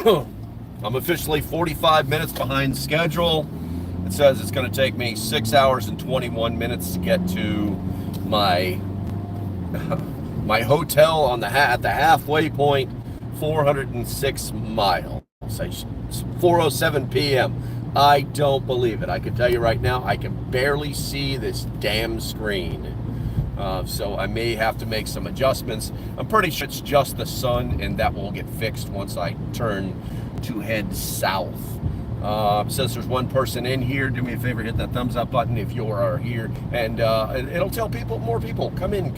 I'm officially 45 minutes behind schedule. It says it's going to take me 6 hours and 21 minutes to get to my my hotel on at the halfway point, 406 miles. It's 4:07 p.m. I don't believe it. I can tell you right now, I can barely see this damn screen. So I may have to make some adjustments. I'm pretty sure it's just the sun, and that will get fixed once I turn to head south. Says there's one person in here. Do me a favor, hit that thumbs up button if you are here, and it'll tell more people, come in.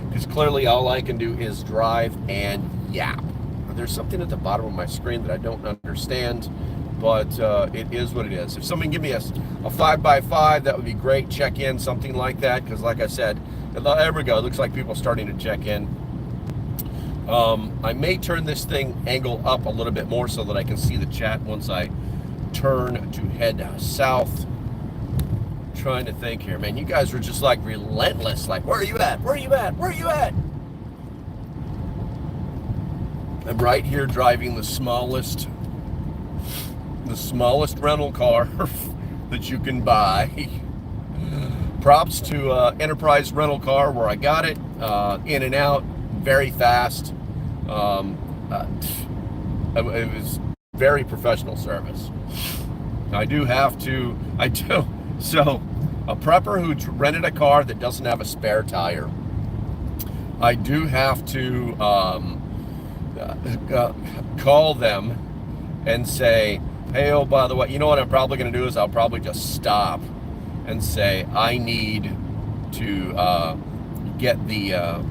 Because clearly all I can do is drive and yap. There's something at the bottom of my screen that I don't understand, but it is what it is. If someone give me a 5x5, that would be great. Check in, something like that, because like I said, there we go. It looks like people are starting to check in. I may turn this thing angle up a little bit more so that I can see the chat once I turn to head south. Trying to think here, man. You guys were just like relentless. Like, where are you at? Where are you at? Where are you at? I'm right here driving the smallest rental car that you can buy. Props to Enterprise Rental Car where I got it, in and out, very fast. It was very professional service. So a prepper who rented a car that doesn't have a spare tire, I do have to call them and say, hey, oh, by the way, you know what I'm probably going to do is I'll probably just stop and say, I need to get the,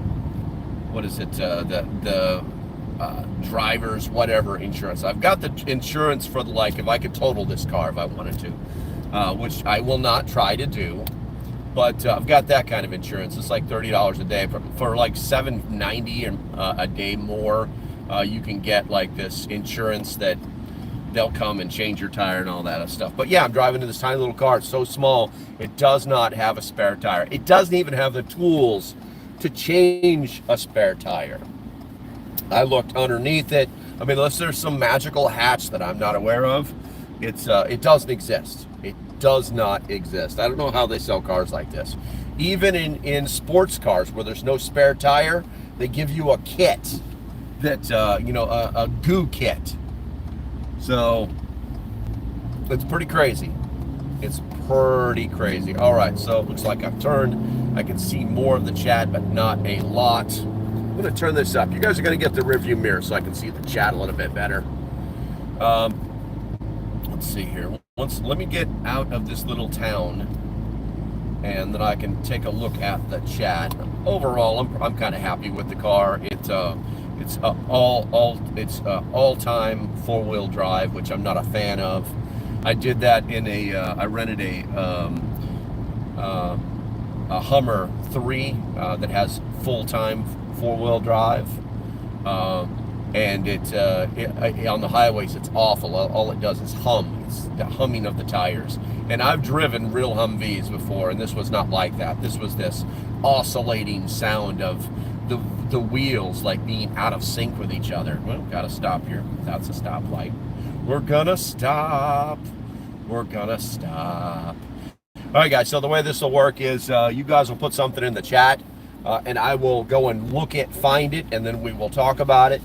driver's whatever insurance. I've got the insurance for if I could total this car if I wanted to, which I will not try to do. But I've got that kind of insurance. It's like $30 a day. For like $7.90 a day more, you can get like this insurance that they'll come and change your tire and all that stuff. But yeah, I'm driving in this tiny little car. It's so small, it does not have a spare tire. It doesn't even have the tools to change a spare tire. I looked underneath it. I mean, unless there's some magical hatch that I'm not aware of, it doesn't exist. It does not exist. I don't know how they sell cars like this. Even in sports cars where there's no spare tire, they give you a kit that, a goo kit. So it's pretty crazy. It's pretty crazy. All right, so it looks like I've turned. I can see more of the chat, but not a lot. I'm going to turn this up. You guys are going to get the rearview mirror so I can see the chat a little bit better. Let's see here. Let me get out of this little town, and then I can take a look at the chat. Overall, I'm kind of happy with the car. It's all-time four-wheel drive, which I'm not a fan of. I did that in I rented a Hummer 3 that has full-time four-wheel drive, and on the highways it's awful. All it does is hum. It's the humming of the tires. And I've driven real Humvees before, and this was not like that. This was this oscillating sound of the wheels like being out of sync with each other. Well, gotta stop here. That's a stoplight. We're gonna stop. All right, guys, so the way this will work is you guys will put something in the chat, and I will go and find it, and then we will talk about it.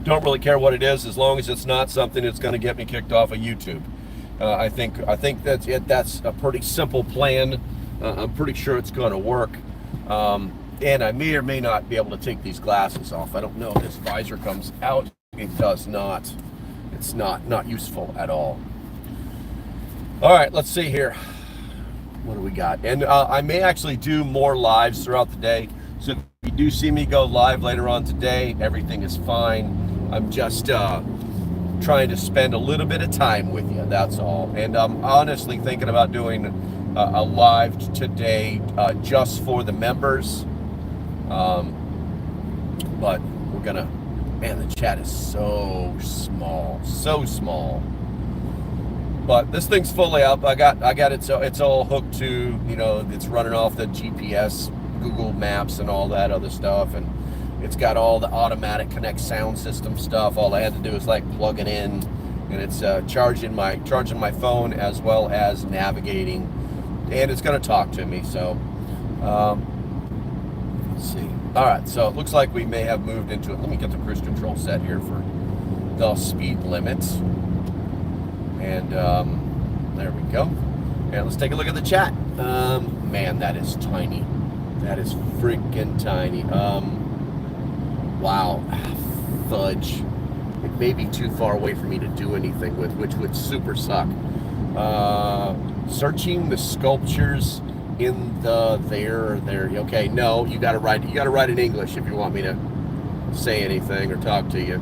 Don't really care what it is, as long as it's not something that's going to get me kicked off of YouTube. I think that's it. That's a pretty simple plan. I'm pretty sure it's going to work. And I may or may not be able to take these glasses off. I don't know if this visor comes out. It does not. It's not useful at all. All right, let's see here. What do we got? And I may actually do more lives throughout the day. So if you do see me go live later on today, everything is fine. I'm just trying to spend a little bit of time with you, that's all. And I'm honestly thinking about doing a live today just for the members. But we're gonna, man, the chat is so small. But this thing's fully up. I got it, so it's all hooked to, it's running off the GPS, Google Maps, and all that other stuff. And It's got all the automatic connect sound system stuff. All I had to do is like plug it in, and it's charging my phone as well as navigating, and it's going to talk to me. So let's see. All right, so it looks like we may have moved into it. Let me get the cruise control set here for the speed limits, and there we go. And let's take a look at the chat. Man, that is tiny. That is freaking tiny. Wow, fudge. It may be too far away for me to do anything with, which would super suck. Searching the sculptures in there. Okay, no, you gotta write in English if you want me to say anything or talk to you.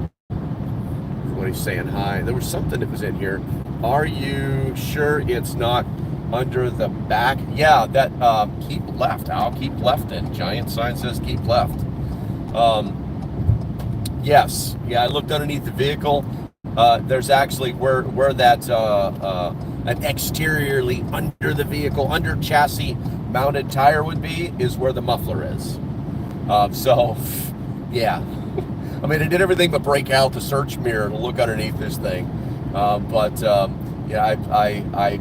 What he's saying, hi. There was something that was in here. Are you sure it's not under the back? Yeah, that keep left. I'll keep left in. Giant sign says keep left. Yes, yeah, I looked underneath the vehicle. There's actually where that an exteriorly under the vehicle, under chassis mounted tire would be, is where the muffler is. So, yeah. I mean, I did everything but break out the search mirror to look underneath this thing. Yeah, I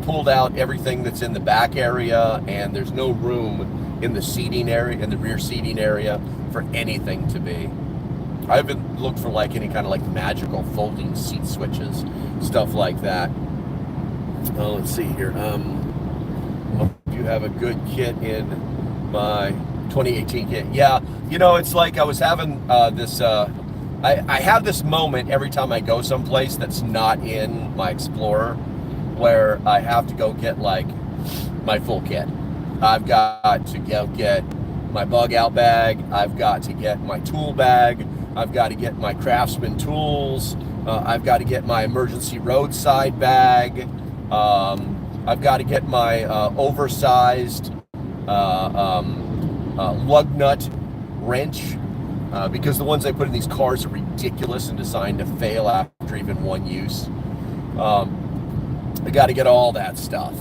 pulled out everything that's in the back area, and there's no room in the seating area, in the rear seating area, for anything to be. I haven't looked for like any kind of like magical folding seat switches, stuff like that. Oh, let's see here. Hope you have a good kit in my 2018 kit. Yeah, you know, it's like I was having this. I have this moment every time I go someplace that's not in my Explorer, where I have to go get like my full kit. I've got to go get my bug out bag. I've got to get my tool bag. I've got to get my Craftsman tools. I've got to get my emergency roadside bag. I've got to get my oversized lug nut wrench, because the ones I put in these cars are ridiculous and designed to fail after even one use. I got to get all that stuff.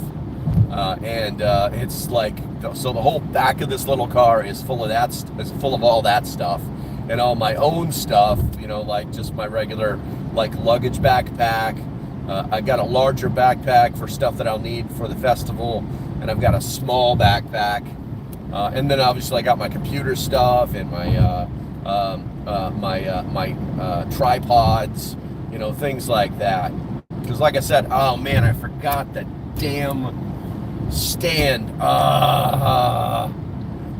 It's like, so the whole back of this little car is full of that, is full of all that stuff, and all my own stuff, you know, like just my regular like luggage backpack. I got a larger backpack for stuff that I'll need for the festival, and I've got a small backpack, and then obviously I got my computer stuff and my tripods, you know, things like that. Because like I said, oh man, I forgot the damn stand.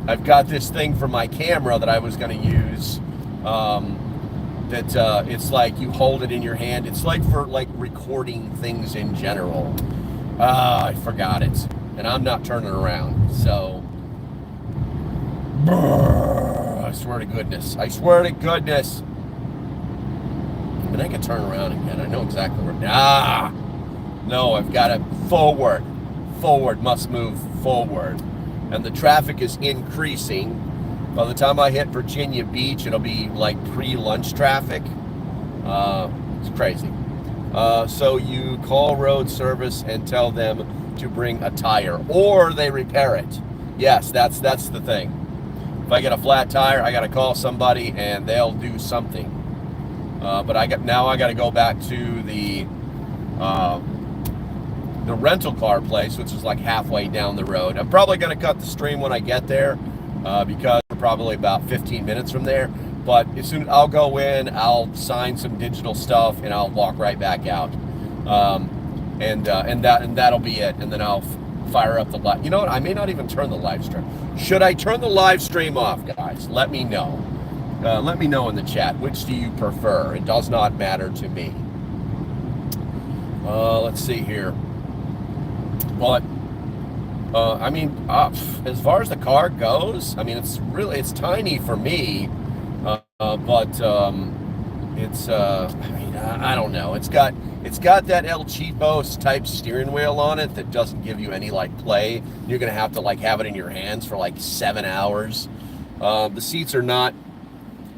I've got this thing for my camera that I was going to use, it's like you hold it in your hand. It's like for like recording things in general. I forgot it, and I'm not turning around, so I swear to goodness, and I can turn around again. I know exactly where. No, I've got it forward. Must move forward. And the traffic is increasing. By the time I hit Virginia Beach, it'll be like pre-lunch traffic. It's crazy. So you call road service and tell them to bring a tire, or they repair it. Yes, that's the thing. If I get a flat tire, I got to call somebody and they'll do something. But I got to go back to the rental car place, which is like halfway down the road. I'm probably going to cut the stream when I get there, because we're probably about 15 minutes from there. But as soon as I'll go in, I'll sign some digital stuff and I'll walk right back out, and that'll be it. And then I'll fire up the live. You know what? I may not even turn the live stream. Should I turn the live stream off, guys? Let me know. Let me know in the chat. Which do you prefer? It does not matter to me. Let's see here. But I mean, as far as the car goes, I mean, it's tiny for me, but it's I don't know. It's got that El Cheapos type steering wheel on it that doesn't give you any like play. You're gonna have to like have it in your hands for like 7 hours. The seats are not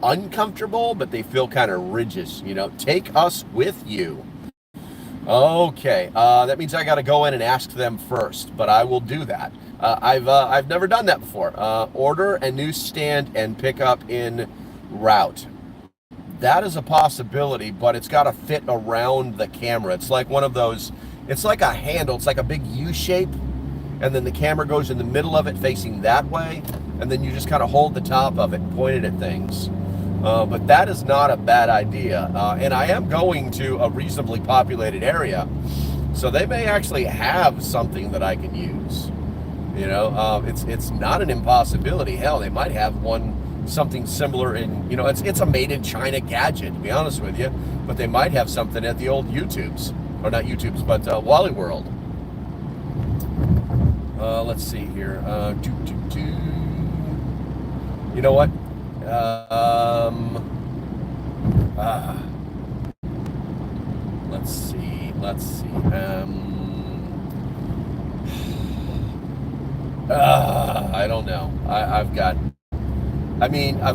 uncomfortable, but they feel kind of rigid. You know, take us with you. Okay, that means I got to go in and ask them first, but I will do that. I've never done that before. Order a new stand and pick up en route. That is a possibility, but it's got to fit around the camera. It's like one of those, it's like a handle. It's like a big U shape, and then the camera goes in the middle of it facing that way, and then you just kind of hold the top of it and point it at things. But that is not a bad idea. And I am going to a reasonably populated area, so they may actually have something that I can use. You know, it's not an impossibility. Hell, they might have something similar in, you know, it's a made in China gadget, to be honest with you, but they might have something at the old YouTubes, or not YouTubes, but Wally World. Let's see here. You know what? Let's see. I don't know. I've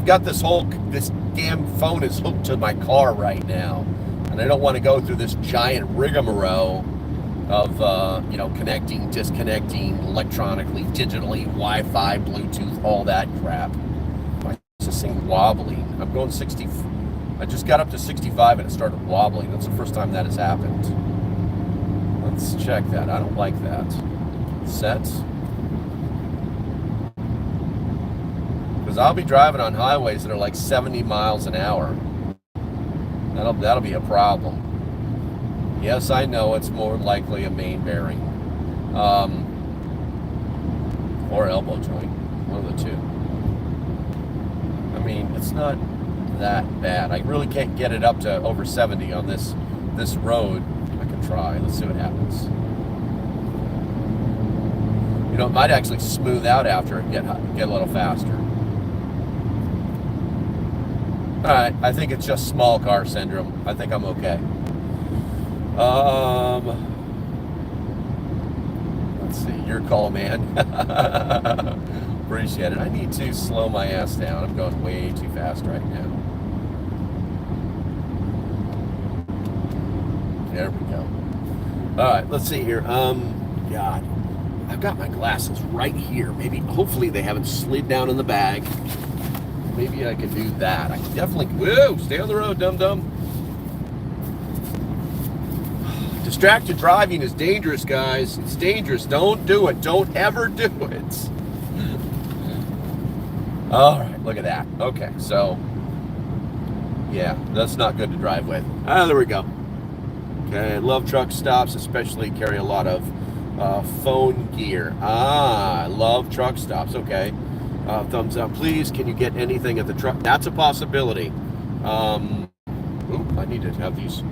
got this damn phone is hooked to my car right now, and I don't want to go through this giant rigmarole of, you know, connecting, disconnecting electronically, digitally, Wi-Fi, Bluetooth, all that crap. Why is this thing wobbling? I'm going 60. I just got up to 65 and it started wobbling. That's the first time that has happened. Let's check that. I don't like that. Set. Because I'll be driving on highways that are like 70 miles an hour. That'll be a problem. Yes, I know it's more likely a main bearing. Or elbow joint. One of the two. I mean, it's not that bad. I really can't get it up to over 70 on this road. I can try. Let's see what happens. You know, it might actually smooth out after and get a little faster. Alright, I think it's just small car syndrome. I think I'm okay. Let's see, your call, man. Appreciate it. I need to slow my ass down. I'm going way too fast right now. There we go. Alright, let's see here. God, I've got my glasses right here. Maybe, hopefully they haven't slid down in the bag. Maybe I can do that. I can definitely, whoa, stay on the road, dum-dum. Distracted driving is dangerous, guys. It's dangerous. Don't do it. Don't ever do it. All right, look at that. Okay, so, yeah, that's not good to drive with. Ah, there we go. Okay, I love truck stops, especially carry a lot of phone gear. I love truck stops. Okay. Thumbs up, please. Can you get anything at the truck? That's a possibility. I need to have these.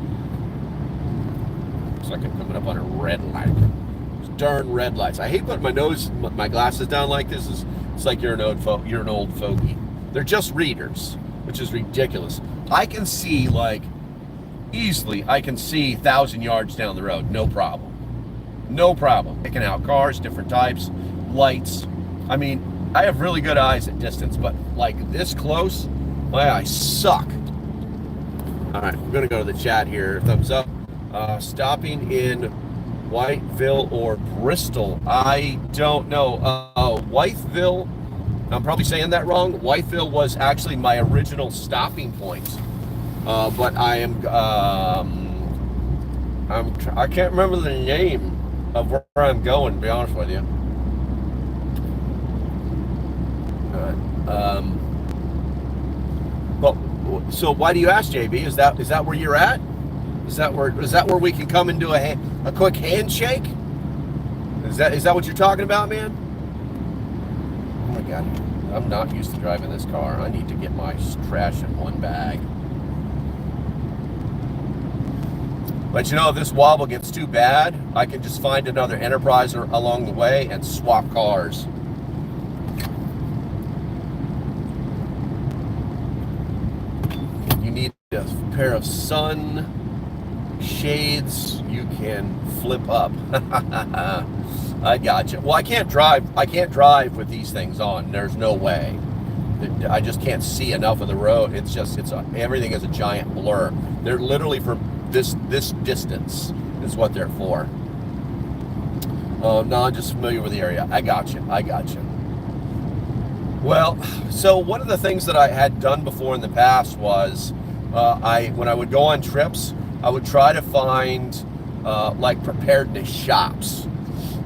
Looks like I'm coming up on a red light. These darn red lights. I hate putting my glasses down like this. It's like you're an old fogey. They're just readers, which is ridiculous. I can see easily. I can see 1,000 yards down the road. No problem. No problem. Picking out cars, different types, lights. I mean, I have really good eyes at distance, but like this close, my eyes suck. All right, we're gonna go to the chat here. Thumbs up. Stopping in Whiteville or Bristol. I don't know. Whiteville, I'm probably saying that wrong. Whiteville was actually my original stopping point. But I can't remember the name of where I'm going, to be honest with you. But so why do you ask, JB? Is that where you're at? Is that where we can come and do a quick handshake? Is that what you're talking about, man? Oh my God, I'm not used to driving this car. I need to get my trash in one bag. But you know, if this wobble gets too bad, I can just find another Enterpriser along the way and swap cars. You need a pair of sun shades you can flip up. I gotcha. Well, I can't drive with these things on. There's no way. I just can't see enough of the road. Everything is a giant blur. They're literally for this distance is what they're for. No, I'm just familiar with the area. I got you. I got you. Well, so one of the things that I had done before in the past was, when I would go on trips, I would try to find like preparedness shops.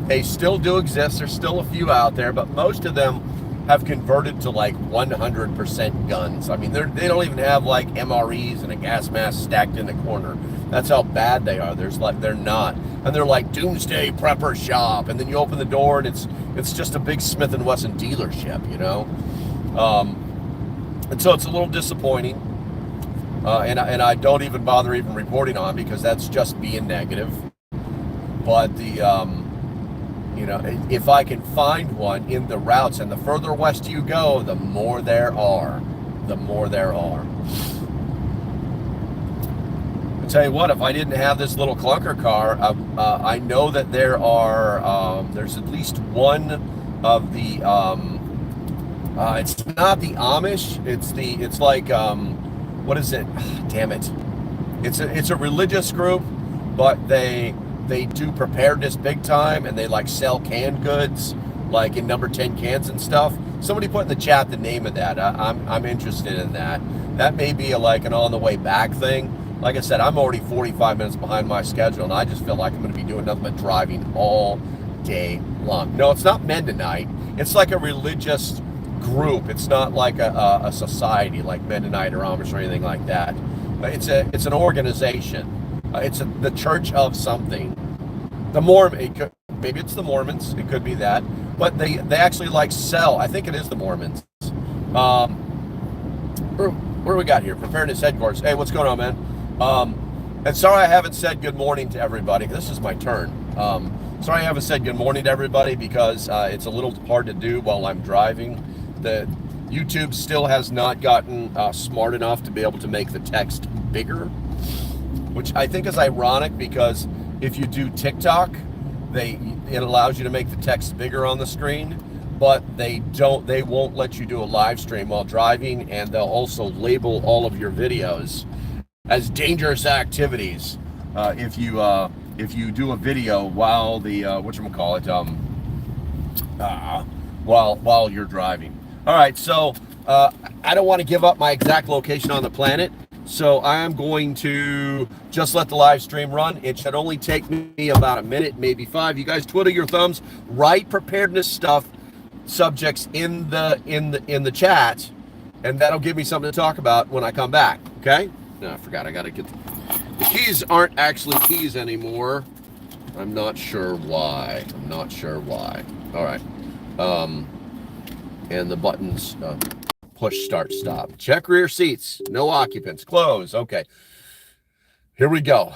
They still do exist. There's still a few out there, but most of them have converted to like 100% guns. I mean, they don't even have like MREs and a gas mask stacked in the corner. That's how bad they are. They're not, and they're like doomsday prepper shop. And then you open the door and it's just a big Smith and Wesson dealership, you know. And so it's a little disappointing. And I don't even bother even reporting on because that's just being negative. But you know, if I can find one in the routes, and the further west you go, the more there are. The more there are. I'll tell you what, if I didn't have this little clunker car, I know that there's at least one of the, it's not the Amish, it's like, what is it? Damn it. It's a religious group, but they do preparedness big time, and they like sell canned goods, like in number 10 cans and stuff. Somebody put in the chat the name of that. I'm interested in that. That may be like an on the way back thing. Like I said, I'm already 45 minutes behind my schedule, and I just feel like I'm going to be doing nothing but driving all day long. No, it's not Mennonite. It's like a religious group. It's not like a society like Mennonite or Amish or anything like that. It's an organization. The Church of something. The Mormon. Maybe it's the Mormons. It could be that. But they actually like sell. I think it is the Mormons. Um, where do we got here? Preparedness headquarters. Hey, what's going on, man? And sorry I haven't said good morning to everybody. This is my turn. Sorry I haven't said good morning to everybody because it's a little hard to do while I'm driving. The YouTube still has not gotten smart enough to be able to make the text bigger, which I think is ironic because if you do TikTok, it allows you to make the text bigger on the screen, but they won't let you do a live stream while driving, and they'll also label all of your videos as dangerous activities if you do a video while the while you're driving. All right, so I don't want to give up my exact location on the planet. So I am going to just let the live stream run. It should only take me about a minute, maybe 5. You guys twiddle your thumbs, write preparedness stuff, subjects in the chat, and that'll give me something to talk about when I come back. Okay? No, I forgot. I gotta get the keys aren't actually keys anymore. I'm not sure why. All right. And the buttons. Push start stop. Check rear seats. No occupants. Close. Okay. Here we go.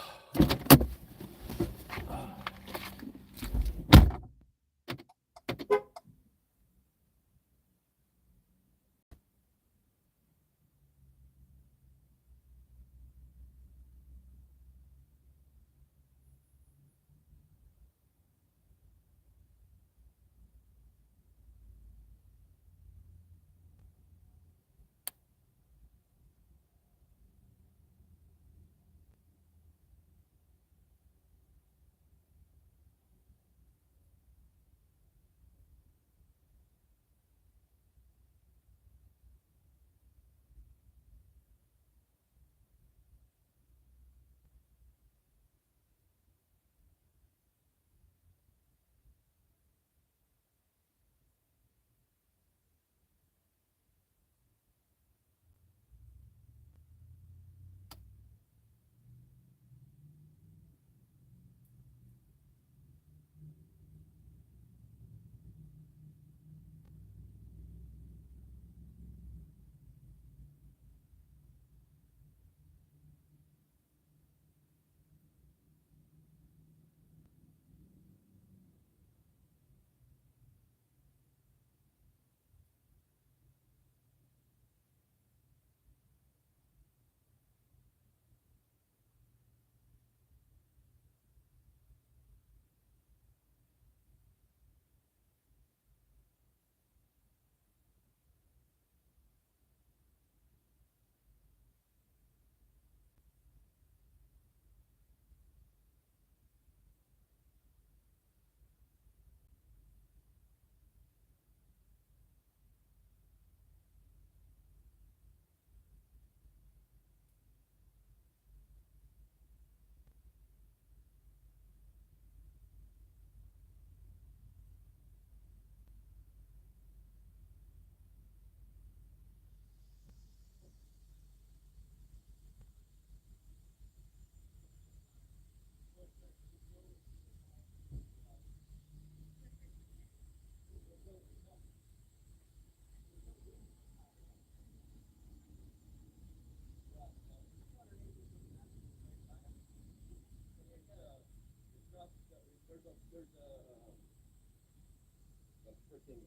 connecting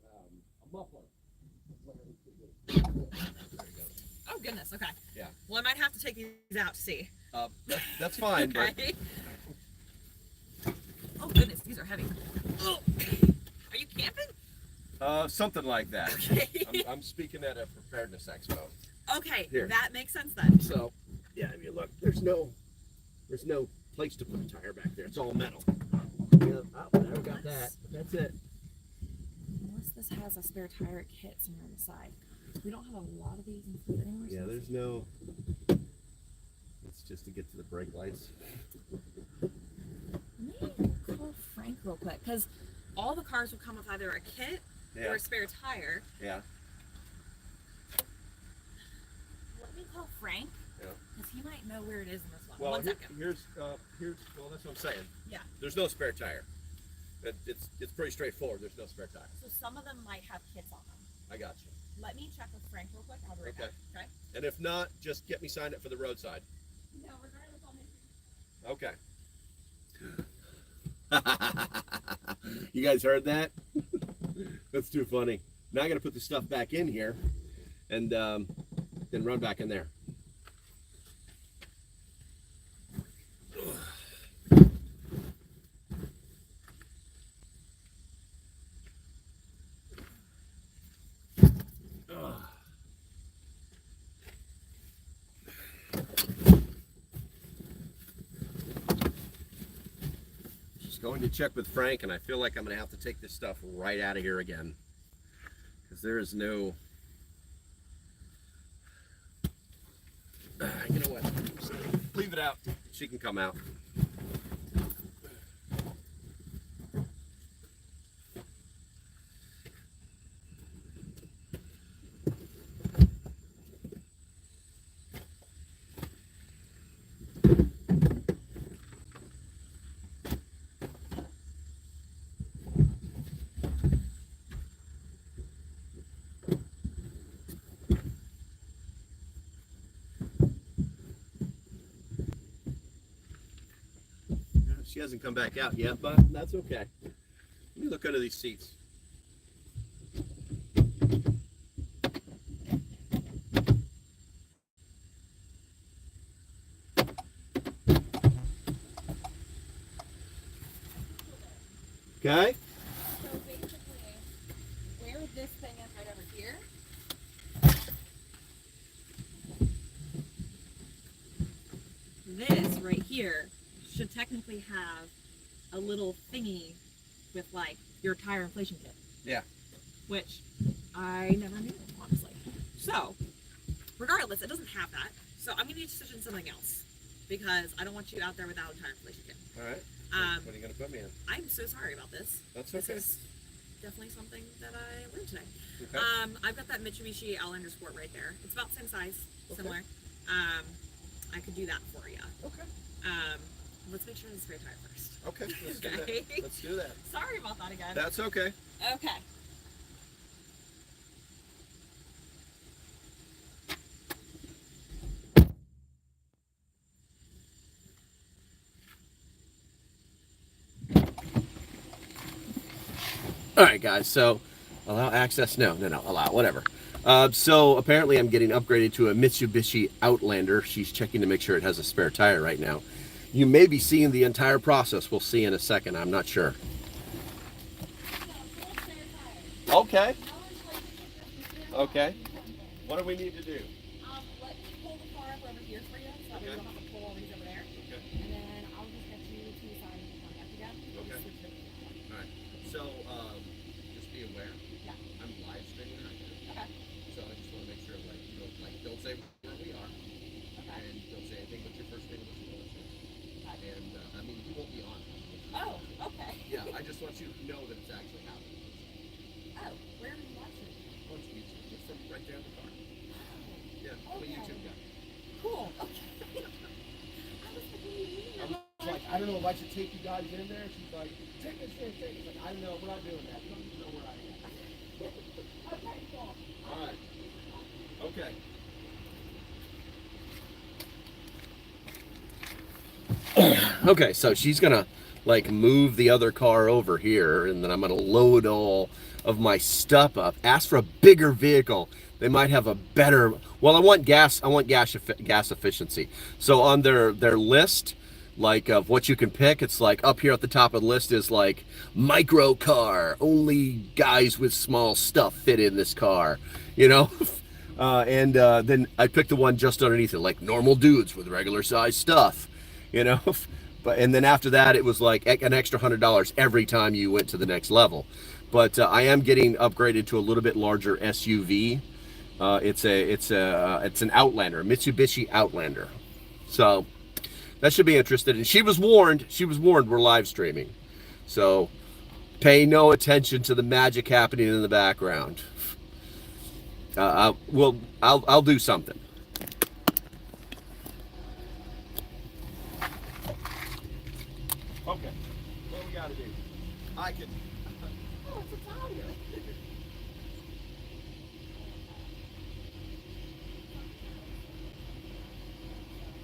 a muffler. There you go. Oh goodness. Okay. Yeah. Well, I might have to take these out to see. That's fine. Okay. Oh goodness, these are heavy. Oh. Are you camping? Something like that. Okay. I'm speaking at a preparedness expo. Okay, Here. that makes sense then. So, yeah, if you look, there's no place to put a tire back there. It's all metal. Yeah, oh, never got that. But that's it. Unless this has a spare tire kit somewhere on the side. We don't have a lot of these in fleet anymore. Yeah, there's no. It's just to get to the brake lights. Let me call Frank real quick, because all the cars will come with either a kit or a spare tire. Yeah. Let me call Frank, because he might know where it is in this one. Well, One second. here's well, that's what I'm saying. Yeah. There's no spare tire. It's pretty straightforward. There's no spare tire. So some of them might have kits on them. I got you. Let me check with Frank real quick. I'll be right back. Okay. And if not, just get me signed up for the roadside. No, regardless, I'll make Okay. You guys heard that? That's too funny. Now I got to put the stuff back in here, and then run back in there. Going to check with Frank, and I feel like I'm going to have to take this stuff right out of here again, because there is no you know what, leave it out. She can come out. She hasn't come back out yet, but that's okay. Let me look under these seats. Okay. So basically, where this thing is right over here. This right here should technically have a little thingy with like your tire inflation kit. Yeah. Which I never knew, honestly. So, regardless, it doesn't have that. So I'm gonna need to switch in something else because I don't want you out there without a tire inflation kit. All right. What are you gonna put me in? I'm so sorry about this. That's okay. This is definitely something that I learned today. Okay. I've got that Mitsubishi Outlander Sport right there. It's about the same size, similar. I could do that for you. Okay. Let's make sure it's a spare tire first. Okay. Let's do Okay. that. Let's do that. Sorry about that again. That's okay. Okay. All right, guys. So, allow access? No, allow, whatever. So apparently I'm getting upgraded to a Mitsubishi Outlander. She's checking to make sure it has a spare tire right now. You may be seeing the entire process. We'll see in a second. I'm not sure. Okay. Okay. What do we need to do? Let's pull the car up over here for you, so that we don't have to pull all these over there. Okay. And then I'll just get you to sign the contact again. Okay. All right. So, just be aware. Yeah. I'm live streaming right now. Okay. So I just want to make sure, like, you know, like, don't say where we are. Okay. And don't say anything but your first name and what you want to say. Okay. And, I mean, you won't be on. Oh, okay. Yeah, I just want you to know that it's actually happening. Oh, where are you watching? On YouTube, just from right there in the car. Yeah, I'm a Okay. YouTube guy. Cool. Okay. I was like, what do you mean? I'm like, I don't know if I should take you guys in there. She's like, take this thing, take it. Like, I don't know, we're not doing that. You don't even know where I am. Okay, cool. All right. Okay. Okay, so she's gonna like move the other car over here, and then I'm going to load all of my stuff up. Ask for a bigger vehicle. They might have a better. Well, I want gas efficiency. So on their list, like of what you can pick, it's like up here at the top of the list is like micro car. Only guys with small stuff fit in this car. You know. And then I picked the one just underneath it, like normal dudes with regular size stuff, you know. But and then after that, it was like an extra $100 every time you went to the next level. But I am getting upgraded to a little bit larger SUV. It's an Outlander, a Mitsubishi Outlander. So that should be interesting. And she was warned. She was warned. We're live streaming, so pay no attention to the magic happening in the background. I'll do something. Okay, what we gotta do? I can. Oh, it's Italian.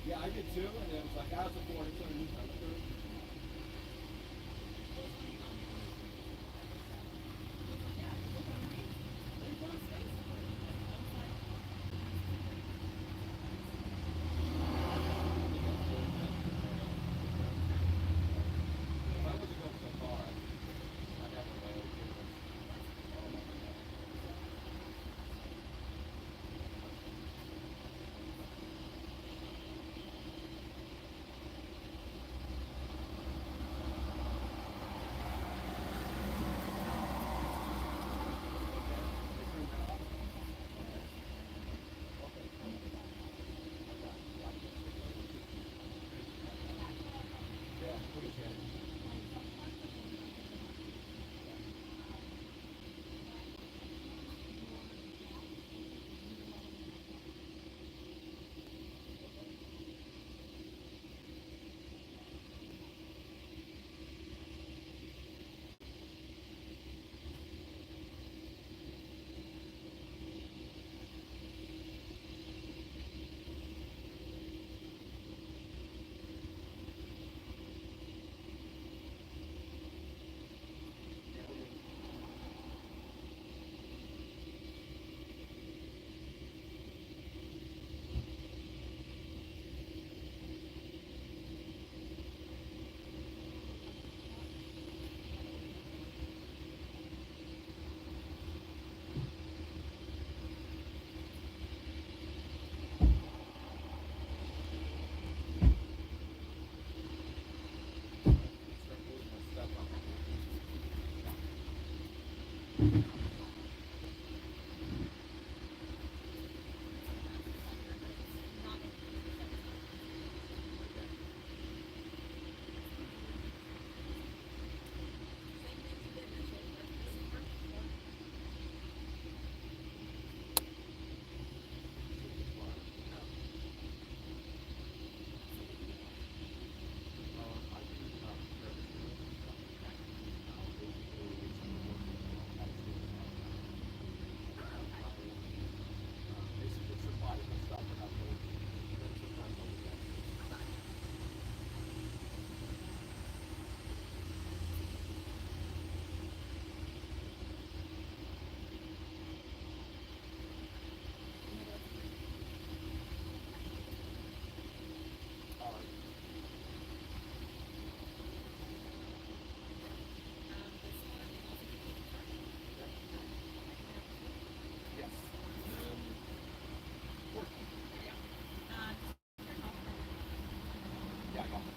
Yeah, I did too, and it was like I was a 40, so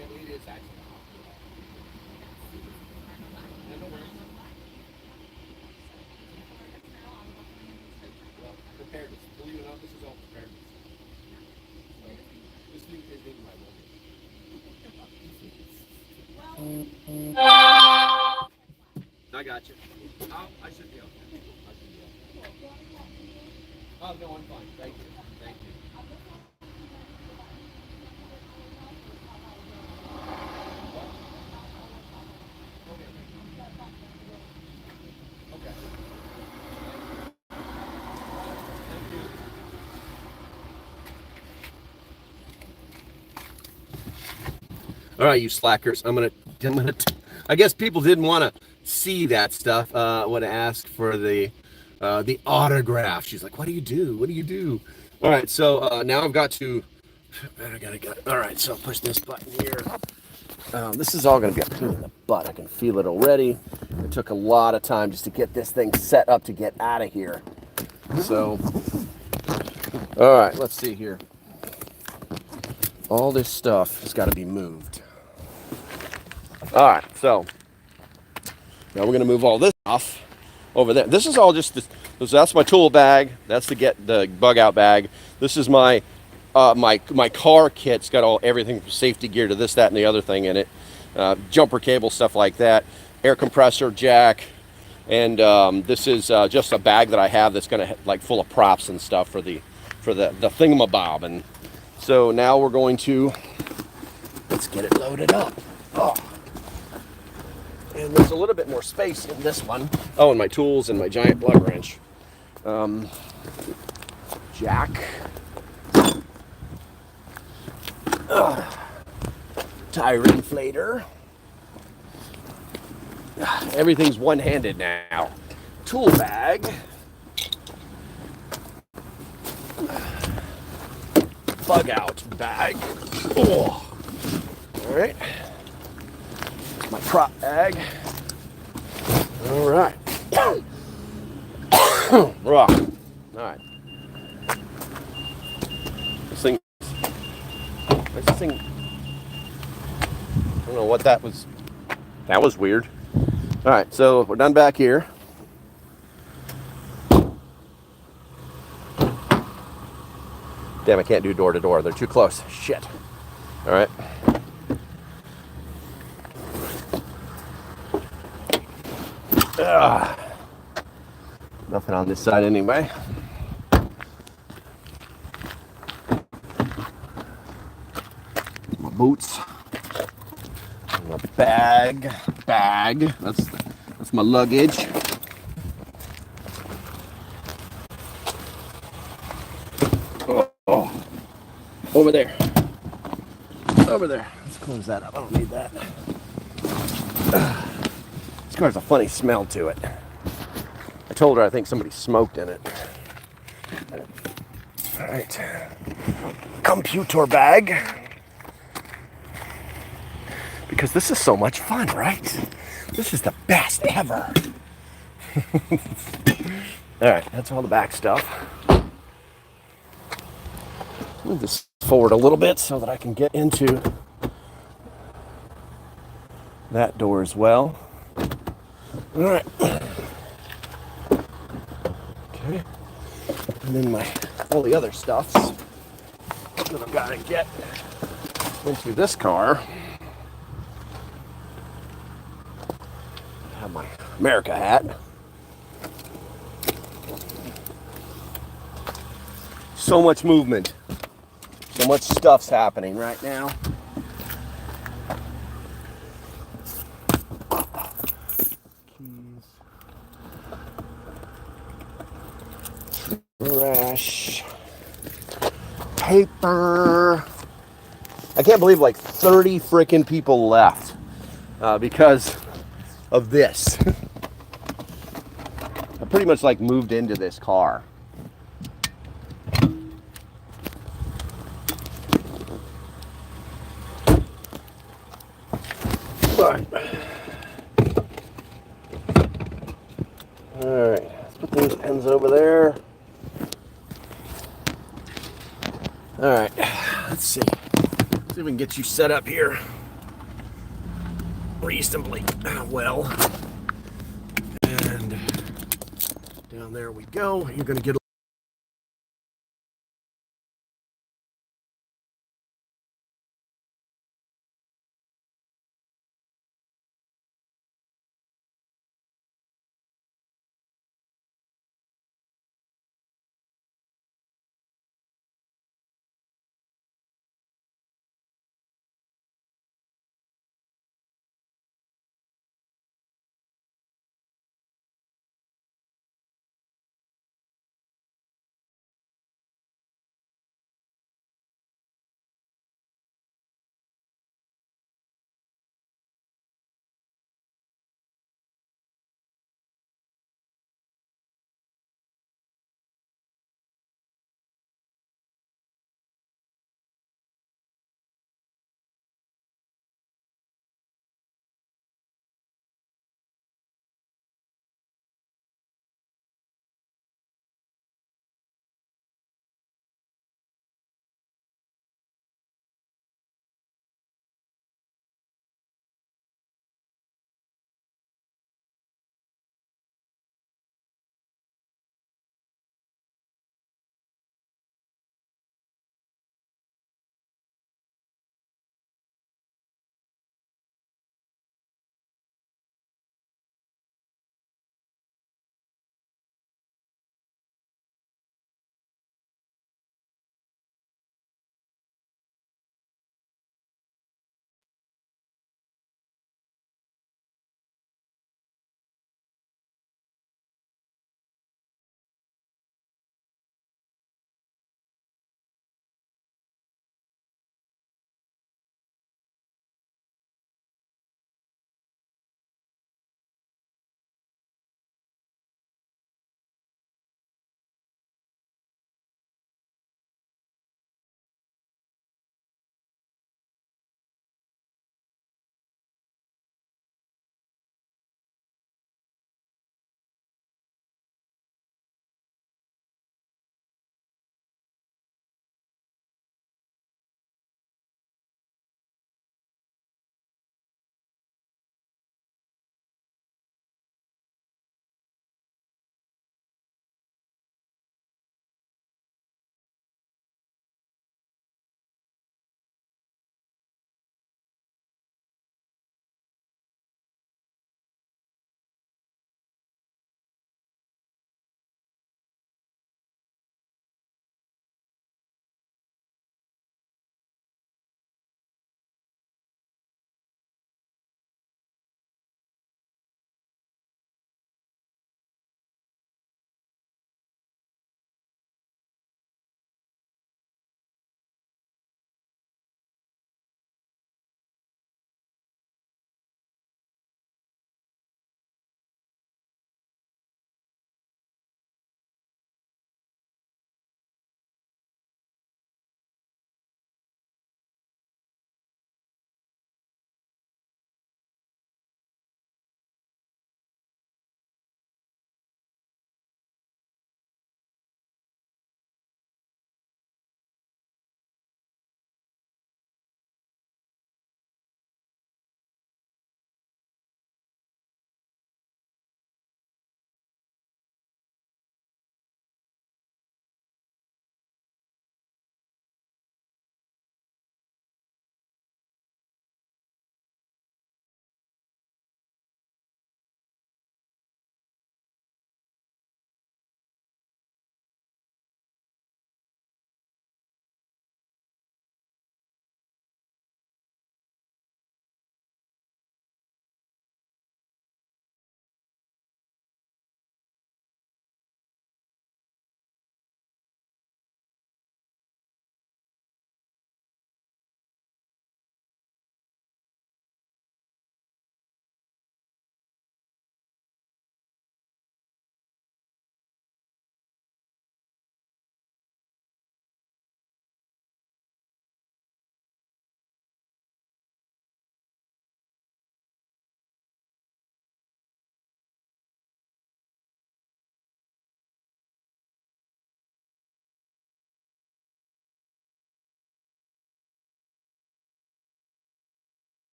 it is actually. No worries. Well, preparedness. Believe it or not, this is all preparedness. This thing is in my I got you. I should be okay. Oh, no, I'm fine. Thank you. Thank you. All right, you slackers. I'm gonna I guess people didn't want to see that stuff. Would ask for the autograph. She's like, "What do you do? What do you do?" All right, so now I've got to. I gotta. All right, so push this button here. This is all gonna be a pain in the butt. I can feel it already. It took a lot of time just to get this thing set up to get out of here. So, all right, let's see here. All this stuff has got to be moved. All right, so now we're going to move all this off over there. This is all just that's my tool bag. That's the bug out bag. This is my my car kit's got everything from safety gear to this, that, and the other thing in it. Jumper cable, stuff like that. Air compressor, jack, and this is just a bag that I have that's going to like full of props and stuff for the thingamabob. And so now we're going to let's get it loaded up. Oh. And there's a little bit more space in this one. Oh, and my tools and my giant plug wrench. Jack. Tire inflator. Everything's one-handed now. Tool bag. Bug out bag. Oh. All right. My prop bag. All right. Rock. All right. This thing. What's this thing? I don't know what that was. That was weird. All right, so we're done back here. Damn, I can't do door to door. They're too close. Shit. All right. Nothing on this side anyway. My boots. My bag. That's my luggage. Oh. Over there. Let's close that up. I don't need that. This car's a funny smell to it. I told her I think somebody smoked in it. All right. Computer bag. Because this is so much fun, right? This is the best ever. All right, that's all the back stuff. Move this forward a little bit so that I can get into that door as well. All right. Okay. And then all the other stuffs that I've got to get into this car. I have my America hat. So much movement. So much stuff's happening right now. Keys. Trash. Paper. I can't believe like 30 freaking people left because of this. I pretty much like moved into this car. All right, let's put those pens over there. All right, let's see. See if we can get you set up here reasonably well. And down there we go. You're going to get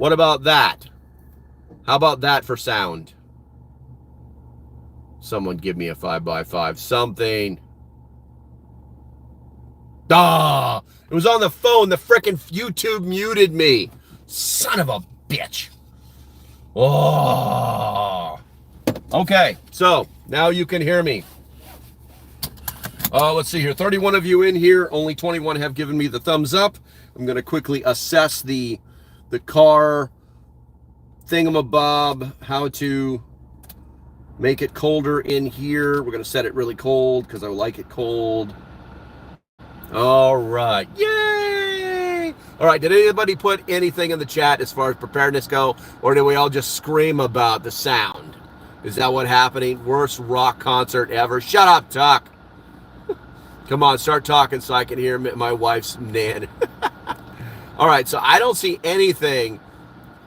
What about that? How about that for sound? Someone give me a 5x5. Something. Ah! It was on the phone. The frickin' YouTube muted me. Son of a bitch. Oh. Okay, so now you can hear me. Let's see here. 31 of you in here. Only 21 have given me the thumbs up. I'm going to quickly assess the car thingamabob, how to make it colder in here. We're going to set it really cold because I like it cold. All right. Yay! All right, did anybody put anything in the chat as far as preparedness go, or did we all just scream about the sound? Is that what happening? Worst rock concert ever. Shut up, Tuck. Come on, start talking so I can hear my wife's nan. All right, so I don't see anything.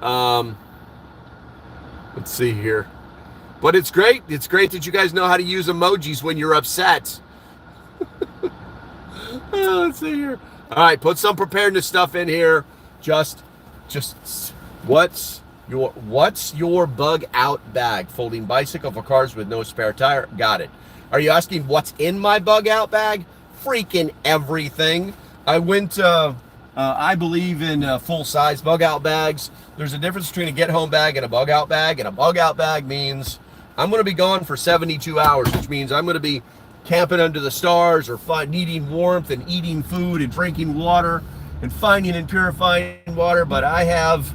Let's see here. But it's great. It's great that you guys know how to use emojis when you're upset. Let's see here. All right, put some preparedness stuff in here. Just what's your bug out bag? Folding bicycle for cars with no spare tire. Got it. Are you asking what's in my bug out bag? Freaking everything. I went, I believe in full-size bug out bags. There's a difference between a get-home bag and a bug out bag, and a bug out bag means I'm going to be gone for 72 hours, which means I'm going to be camping under the stars or needing warmth and eating food and drinking water and finding and purifying water, but I have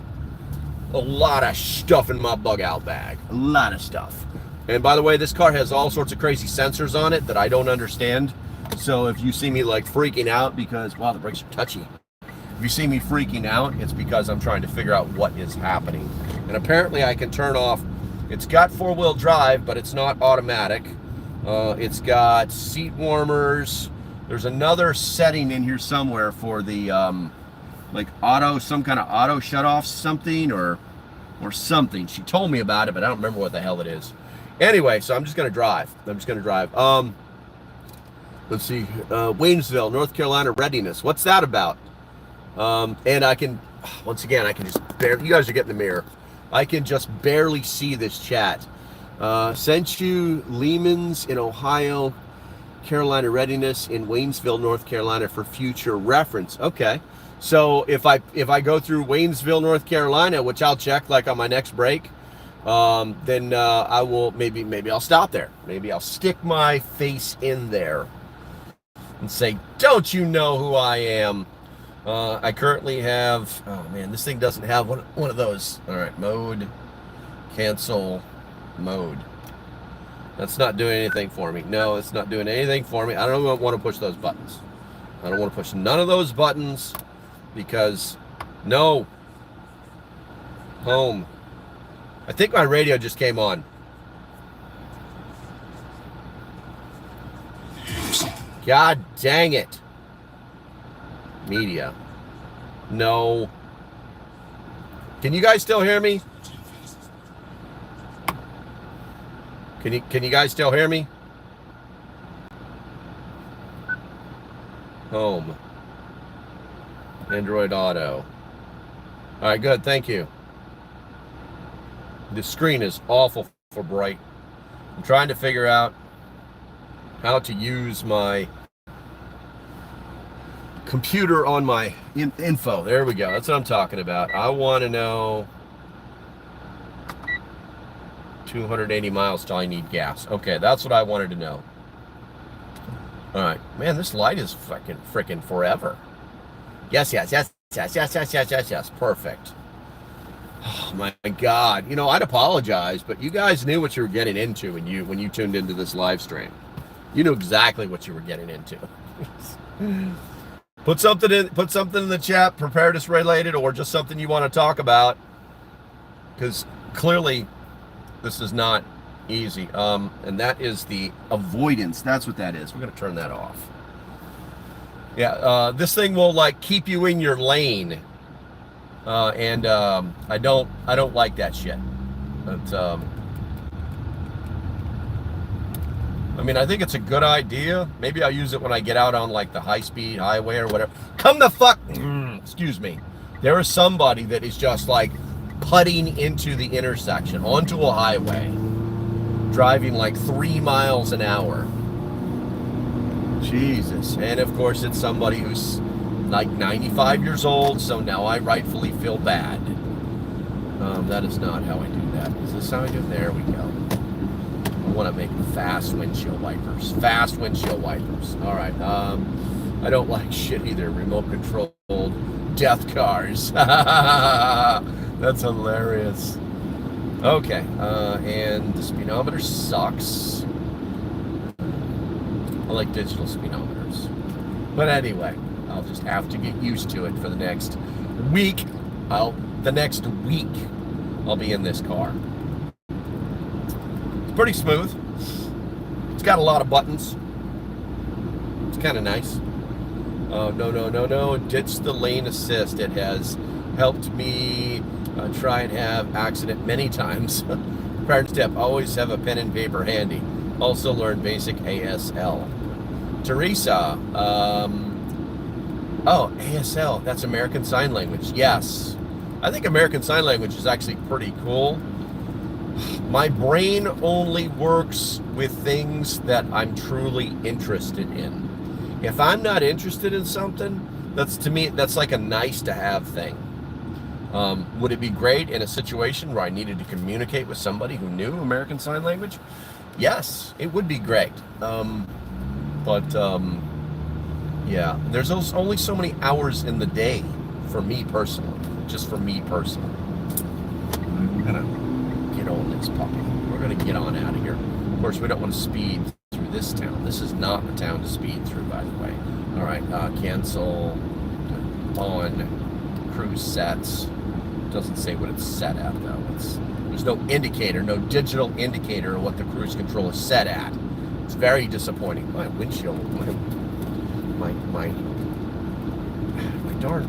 a lot of stuff in my bug out bag. A lot of stuff. And by the way, this car has all sorts of crazy sensors on it that I don't understand. So if you see me like freaking out because, wow, the brakes are touchy. If you see me freaking out, it's because I'm trying to figure out what is happening. And apparently I can turn off, it's got 4-wheel drive, but it's not automatic. It's got seat warmers. There's another setting in here somewhere for the, like auto, some kind of auto shut off something or something. She told me about it, but I don't remember what the hell it is. Anyway, so I'm just going to drive. Let's see, Waynesville, North Carolina readiness. What's that about? And I can, once again, I can just barely, you guys are getting the mirror. I can just barely see this chat. Sent you Lehman's in Ohio, Carolina readiness in Waynesville, North Carolina for future reference. Okay. So if I go through Waynesville, North Carolina, which I'll check like on my next break, then I will, maybe I'll stop there. Maybe I'll stick my face in there and say, don't you know who I am? I currently have, oh man, this thing doesn't have one of those. All right, mode, cancel, mode. That's not doing anything for me. No, it's not doing anything for me. I don't want to push those buttons. I don't want to push none of those buttons because, no. Home. I think my radio just came on. God dang it. Media. No. Can you guys still hear me? Can you guys still hear me? Home. Android Auto. All right, good. Thank you. The screen is awful for bright. I'm trying to figure out how to use my computer on my info. There we go. That's what I'm talking about. I want to know 280 miles till I need gas. Okay, that's what I wanted to know. All right. Man, this light is fucking freaking forever. Yes. Perfect. Oh my God. You know, I'd apologize, but you guys knew what you were getting into when you tuned into this live stream. You knew exactly what you were getting into. Put something in the chat, preparedness related, or just something you want to talk about, because clearly this is not easy. And that is the avoidance. That's what that is. We're going to turn that off. Yeah, this thing will like keep you in your lane. And I don't like that shit. But, I mean, I think it's a good idea. Maybe I'll use it when I get out on like the high-speed highway or whatever. Come the fuck, excuse me. There is somebody that is just like putting into the intersection, onto a highway, driving like 3 miles an hour. Jesus. And of course, it's somebody who's like 95 years old, so now I rightfully feel bad. That is not how I do that. Is this how I do it? There we go. I want to make fast windshield wipers. Fast windshield wipers. All right. I don't like shit either. Remote controlled death cars. That's hilarious. Okay. And the speedometer sucks. I like digital speedometers. But anyway, I'll just have to get used to it for the next week. The next week, I'll be in this car. It's pretty smooth. It's got a lot of buttons. It's kind of nice. No. Ditch the lane assist. It has helped me try and have accident many times. Preparedness tip, always have a pen and paper handy. Also learn basic ASL. Teresa, oh, ASL, that's American Sign Language. Yes. I think American Sign Language is actually pretty cool. My brain only works with things that I'm truly interested in. If I'm not interested in something, to me, that's like a nice to have thing. Would it be great in a situation where I needed to communicate with somebody who knew American Sign Language? Yes, it would be great. Yeah, there's only so many hours in the day for me personally. Just for me personally. We're gonna get on this puppy. We're gonna get on out of here. Of course, we don't want to speed through this town. This is not the town to speed through, by the way. All right, cancel on cruise sets. Doesn't say what it's set at though. There's no indicator, no digital indicator of what the cruise control is set at. It's very disappointing. My windshield, my darn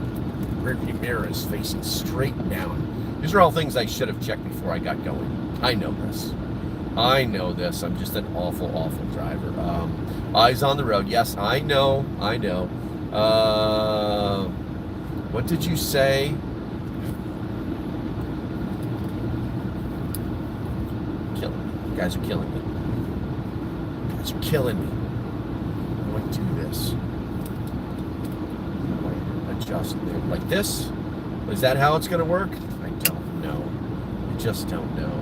rearview mirror is facing straight down. These are all things I should have checked before I got going. I know this. I'm just an awful driver. Eyes on the road. Yes, I know. What did you say? Killing me. You guys are killing me. You guys are killing me. How do I do this? Adjust like this? Is that how it's going to work? I don't know. I just don't know.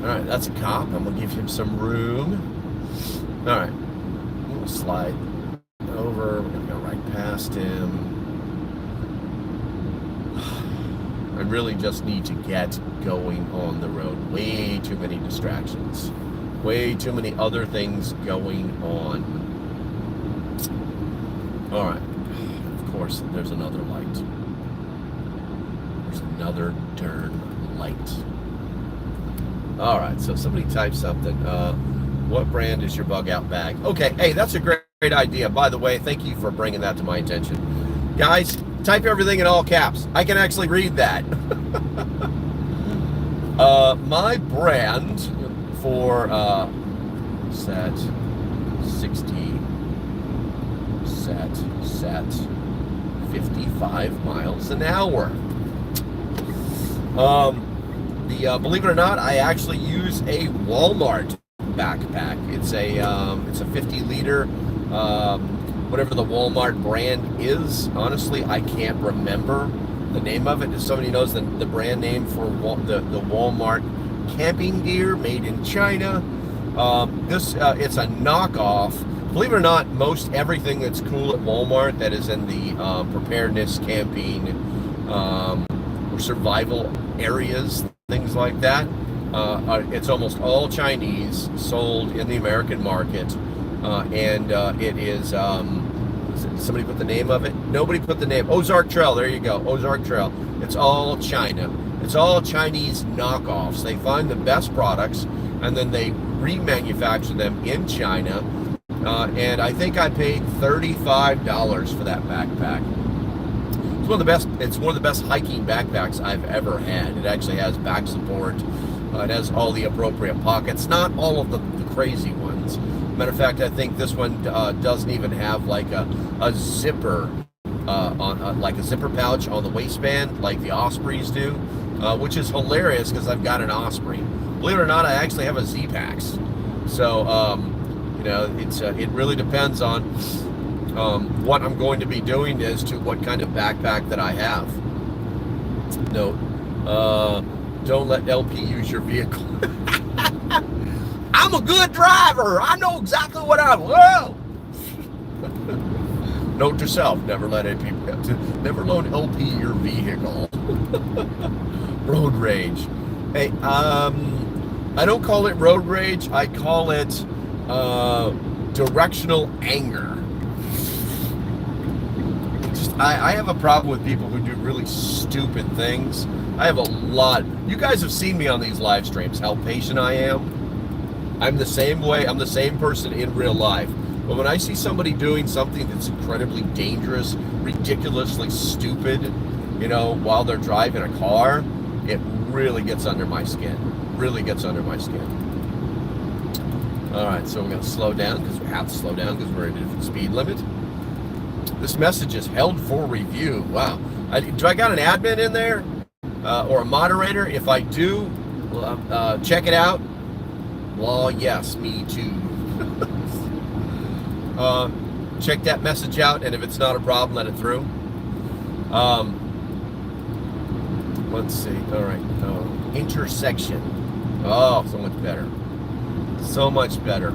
Alright, that's a cop. I'm going to give him some room. Alright. We'll slide over. We're going to go right past him. I really just need to get going on the road. Way too many distractions. Way too many other things going on. Alright. Of course, there's another light. There's another darn light. Alright, so somebody type something. What brand is your bug out bag? Okay, hey, that's a great idea. By the way, thank you for bringing that to my attention. Guys, type everything in all caps. I can actually read that. My brand for set 60, set 55 miles an hour. Believe it or not, I actually use a Walmart backpack. It's a 50-liter, whatever the Walmart brand is. Honestly, I can't remember the name of it. If somebody knows the brand name for the Walmart camping gear made in China, it's a knockoff. Believe it or not, most everything that's cool at Walmart that is in the preparedness, camping, or survival areas, things like that, it's almost all Chinese, sold in the American market, and it is, somebody put the name of it? Nobody put the name. Ozark Trail, there you go, Ozark Trail. It's all China. It's all Chinese knockoffs. They find the best products, and then they remanufacture them in China. And I think I paid $35 for that backpack. It's one of the best. It's one of the best hiking backpacks I've ever had. It actually has back support. It has all the appropriate pockets. Not all of the crazy ones. Matter of fact, I think this one doesn't even have like a zipper, like a zipper pouch on the waistband, like the Ospreys do. which is hilarious because I've got an Osprey. Believe it or not, I actually have a Z-Pax. So, you know, it really depends on what I'm going to be doing as to what kind of backpack that I have. Note, don't let LP use your vehicle. I'm a good driver. I know exactly what I'm. Whoa! Note to self: never let loan LP your vehicle. Road rage. Hey, I don't call it road rage. I call it directional anger. I have a problem with people who do really stupid things. I have a lot. You guys have seen me on these live streams, how patient I am. I'm the same way. I'm the same person in real life. But when I see somebody doing something that's incredibly dangerous, ridiculously stupid, you know, while they're driving a car, it really gets under my skin. Really gets under my skin. All right, so we're going to slow down because we have to slow down because we're at a different speed limit. This message is held for review. Wow. Do I got an admin in there or a moderator? If I do, check it out. Well, yes, me too. Check that message out, and if it's not a problem, let it through. Let's see. All right. Intersection. Oh, so much better. So much better.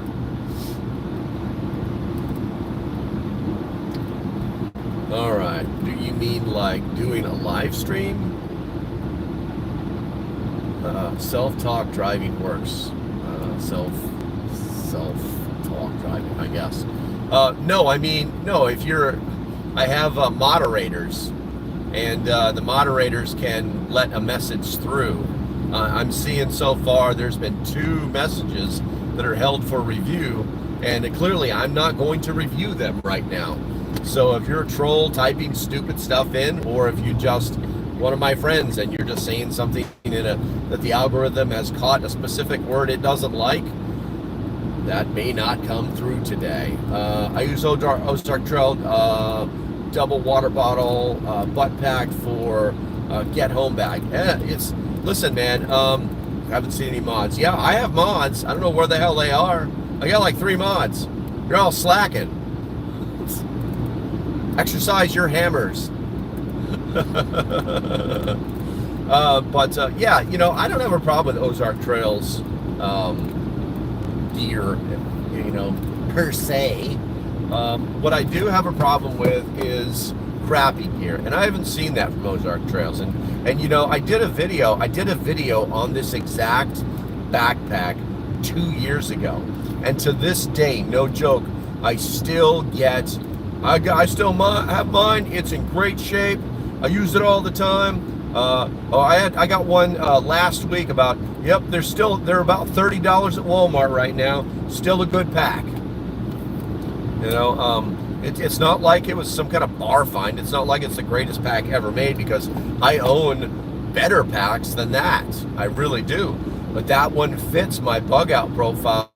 All right. Do you mean like doing a live stream? Self-talk driving works. Self-talk driving, I guess. No, I mean, no, I have moderators, and the moderators can let a message through. I'm seeing so far there's been 2 messages that are held for review, and clearly I'm not going to review them right now. So if you're a troll typing stupid stuff in, or if you just one of my friends and you're just saying something that the algorithm has caught a specific word it doesn't like, that may not come through today. I use Ozark Trail double water bottle butt pack for get home bag. Listen, man, haven't seen any mods. Yeah, I have mods. I don't know where the hell they are. I got like 3 mods. You're all slacking. Exercise your hammers. Yeah, you know, I don't have a problem with Ozark Trails gear, you know, per se. What I do have a problem with is crappy gear, and I haven't seen that from Ozark Trails. And you know, I did a video on this exact backpack 2 years ago, and to this day, no joke, I still get. I still have mine. It's in great shape. I use it all the time. I got one last week. They're about $30 at Walmart right now. Still a good pack. You know, it's not like it was some kind of bar find. It's not like it's the greatest pack ever made, because I own better packs than that. I really do. But that one fits my bug out profile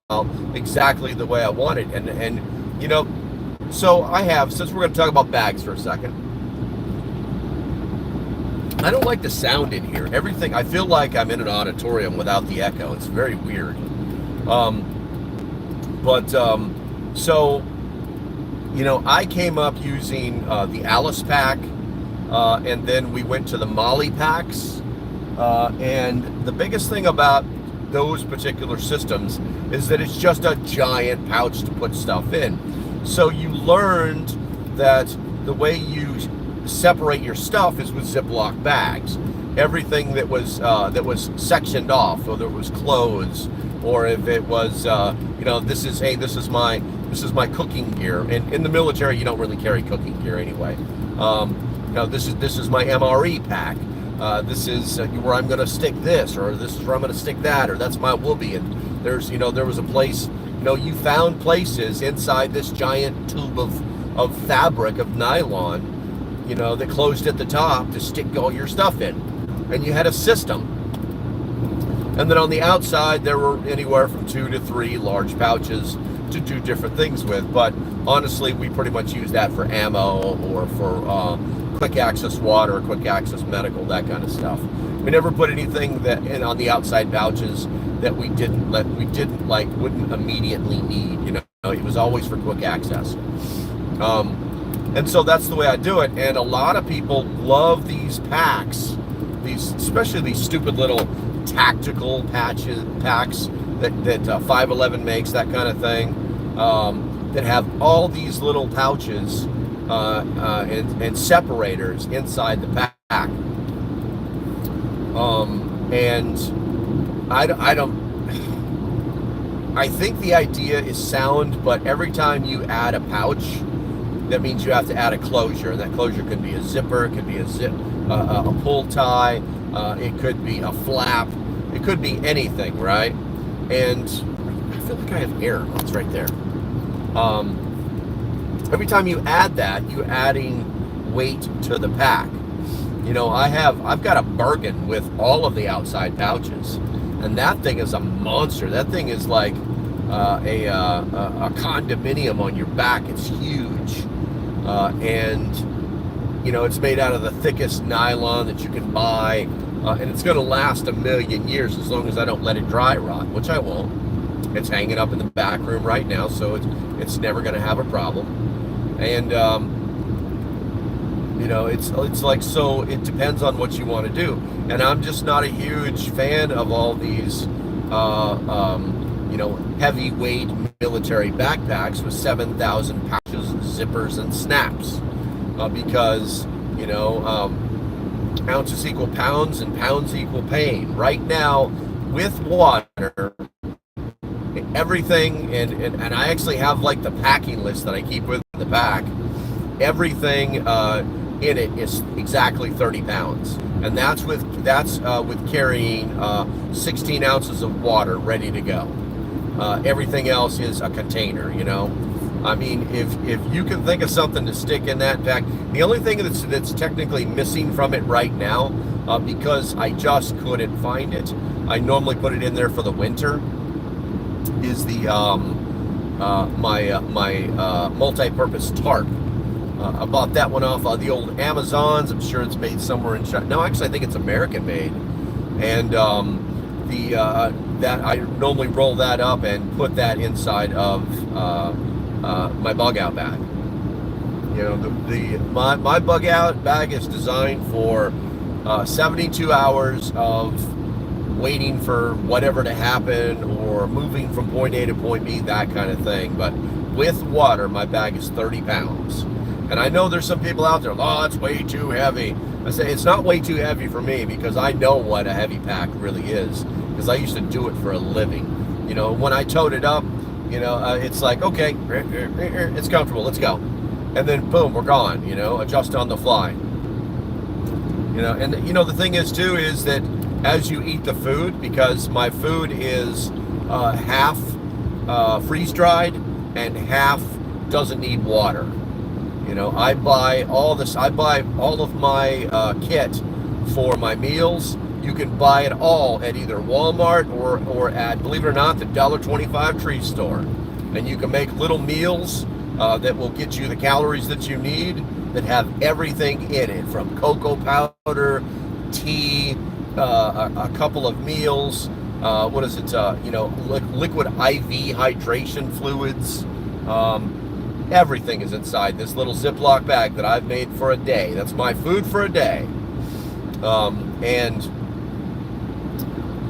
exactly the way I want it. And you know. So since we're going to talk about bags for a second, I don't like the sound in here. Everything, I feel like I'm in an auditorium without the echo. It's very weird. So, you know, I came up using the Alice pack, and then we went to the Molly packs. And the biggest thing about those particular systems is that it's just a giant pouch to put stuff in. So you learned that the way you separate your stuff is with Ziploc bags. Everything that was sectioned off, whether it was clothes, or if it was, you know, this is my cooking gear. And in the military, you don't really carry cooking gear anyway. You know, this is my MRE pack. This is where I'm going to stick this, or this is where I'm going to stick that, or that's my whoopee. And there's, you know, there was a place. You know, you found places inside this giant tube of fabric, of nylon, you know, that closed at the top to stick all your stuff in. And you had a system. And then on the outside, there were anywhere from 2 to 3 large pouches to do different things with. But honestly, we pretty much use that for ammo, or for quick access water, quick access medical, that kind of stuff. We never put anything that in on the outside pouches that we didn't wouldn't immediately need. You know, it was always for quick access. And so that's the way I do it. And a lot of people love these packs, especially these stupid little tactical packs that 511 makes, that kind of thing, that have all these little pouches and separators inside the pack. And I think the idea is sound, but every time you add a pouch, that means you have to add a closure. And that closure could be a zipper, it could be a pull tie, it could be a flap, it could be anything, right? And I feel like I have air. It's right there. Every time you add that, you're adding weight to the pack. You know, I've got a bargain with all of the outside pouches, and that thing is a monster. That thing is like a condominium on your back. It's huge, and you know, it's made out of the thickest nylon that you can buy, and it's going to last a million years as long as I don't let it dry rot, which I won't. It's hanging up in the back room right now, so it's never going to have a problem. And you know, it's like, so it depends on what you want to do. And I'm just not a huge fan of all these you know, heavyweight military backpacks with 7,000 pouches, zippers, and snaps, because, you know, ounces equal pounds and pounds equal pain. Right now, with water, everything, and I actually have like the packing list that I keep with the pack. Everything in it is exactly 30 pounds, and that's with carrying 16 ounces of water ready to go. Everything else is a container, you know. I mean, if you can think of something to stick in that pack, the only thing that's technically missing from it right now, because I just couldn't find it, I normally put it in there for the winter, is the my multi-purpose tarp. I bought that one off the old Amazons. I'm sure it's made somewhere in China. No, actually, I think it's American made. And that I normally roll that up and put that inside of my bug out bag. You know, my bug out bag is designed for 72 hours of waiting for whatever to happen or moving from point A to point B, that kind of thing. But with water, my bag is 30 pounds. And I know there's some people out there, oh, it's way too heavy. I say it's not way too heavy for me, because I know what a heavy pack really is, because I used to do it for a living. You know, when I towed it up, you know, it's like, okay, it's comfortable, let's go. And then boom, we're gone, you know, adjust on the fly. You know, and you know, the thing is too, is that as you eat the food, because my food is half freeze-dried and half doesn't need water. You know, I buy all of my kit for my meals. You can buy it all at either Walmart or at, believe it or not, the $1.25 Tree Store. And you can make little meals that will get you the calories that you need, that have everything in it, from cocoa powder, tea, a couple of meals, what is it, you know, liquid IV hydration fluids. Everything is inside this little Ziploc bag that I've made for a day. That's my food for a day. And,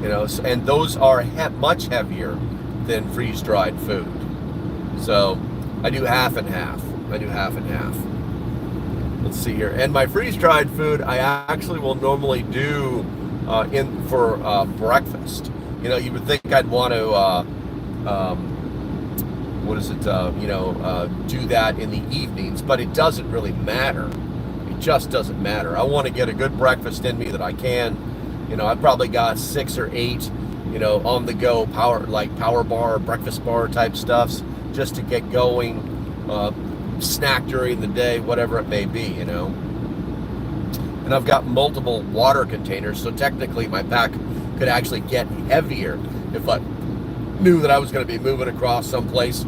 you know, and those are much heavier than freeze-dried food. So I do half and half. Let's see here. And my freeze-dried food, I actually will normally do for breakfast. You know, you would think I'd want to do that in the evenings, but it doesn't really matter. It just doesn't matter. I want to get a good breakfast in me that I can. You know, I've probably got 6 or 8, you know, on the go power bar, breakfast bar type stuffs, just to get going, snack during the day, whatever it may be, you know. And I've got multiple water containers, so technically my pack could actually get heavier if I knew that I was going to be moving across someplace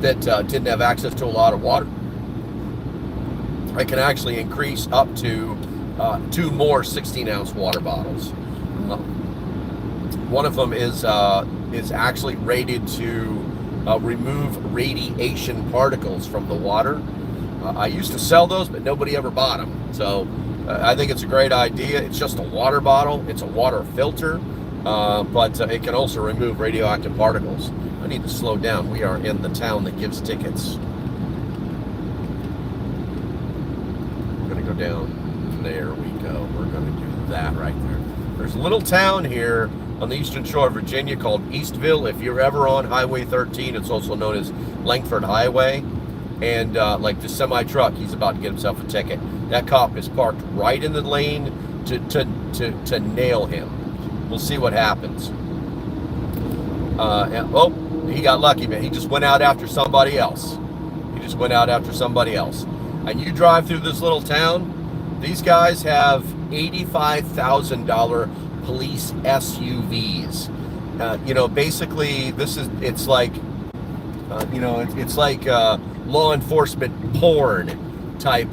that didn't have access to a lot of water. I can actually increase up to 2 more 16-ounce water bottles. One of them is actually rated to remove radiation particles from the water. I used to sell those, but nobody ever bought them. So I think it's a great idea. It's just a water bottle. It's a water filter, but it can also remove radioactive particles. I need to slow down. We are in the town that gives tickets. We're going to go down. There we go. We're going to do that right there. There's a little town here on the eastern shore of Virginia called Eastville. If you're ever on Highway 13, it's also known as Langford Highway. And like the semi-truck, he's about to get himself a ticket. That cop is parked right in the lane to nail him. We'll see what happens. Oh, he got lucky, man. He just went out after somebody else. And you drive through this little town, these guys have $85,000 police SUVs. Basically, it's like law enforcement porn type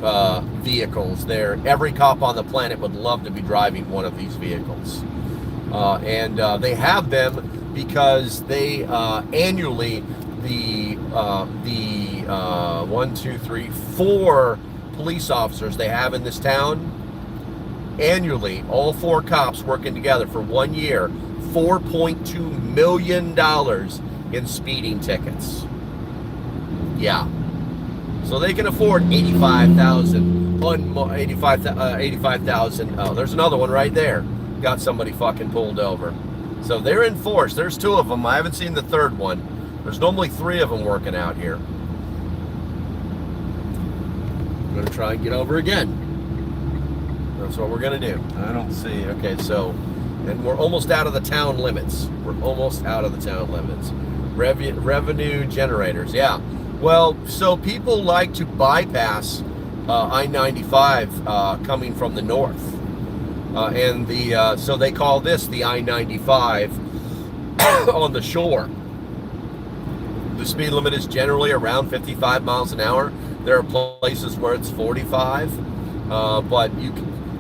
vehicles. Every cop on the planet would love to be driving one of these vehicles. And they have them because they annually, the 4 police officers they have in this town, annually, all 4 cops working together for 1 year, $4.2 million in speeding tickets. Yeah. So they can afford 85,000. Oh, there's another one right there. Got somebody fucking pulled over. So they're in force. There's 2 of them. I haven't seen the 3rd one. There's normally 3 of them working out here. I'm going to try and get over again. That's what we're going to do. I don't see. Okay, so, and we're almost out of the town limits. Revenue generators, yeah. Well, so people like to bypass I-95 coming from the north. So they call this the I-95 on the shore. The speed limit is generally around 55 miles an hour. There are places where it's 45, but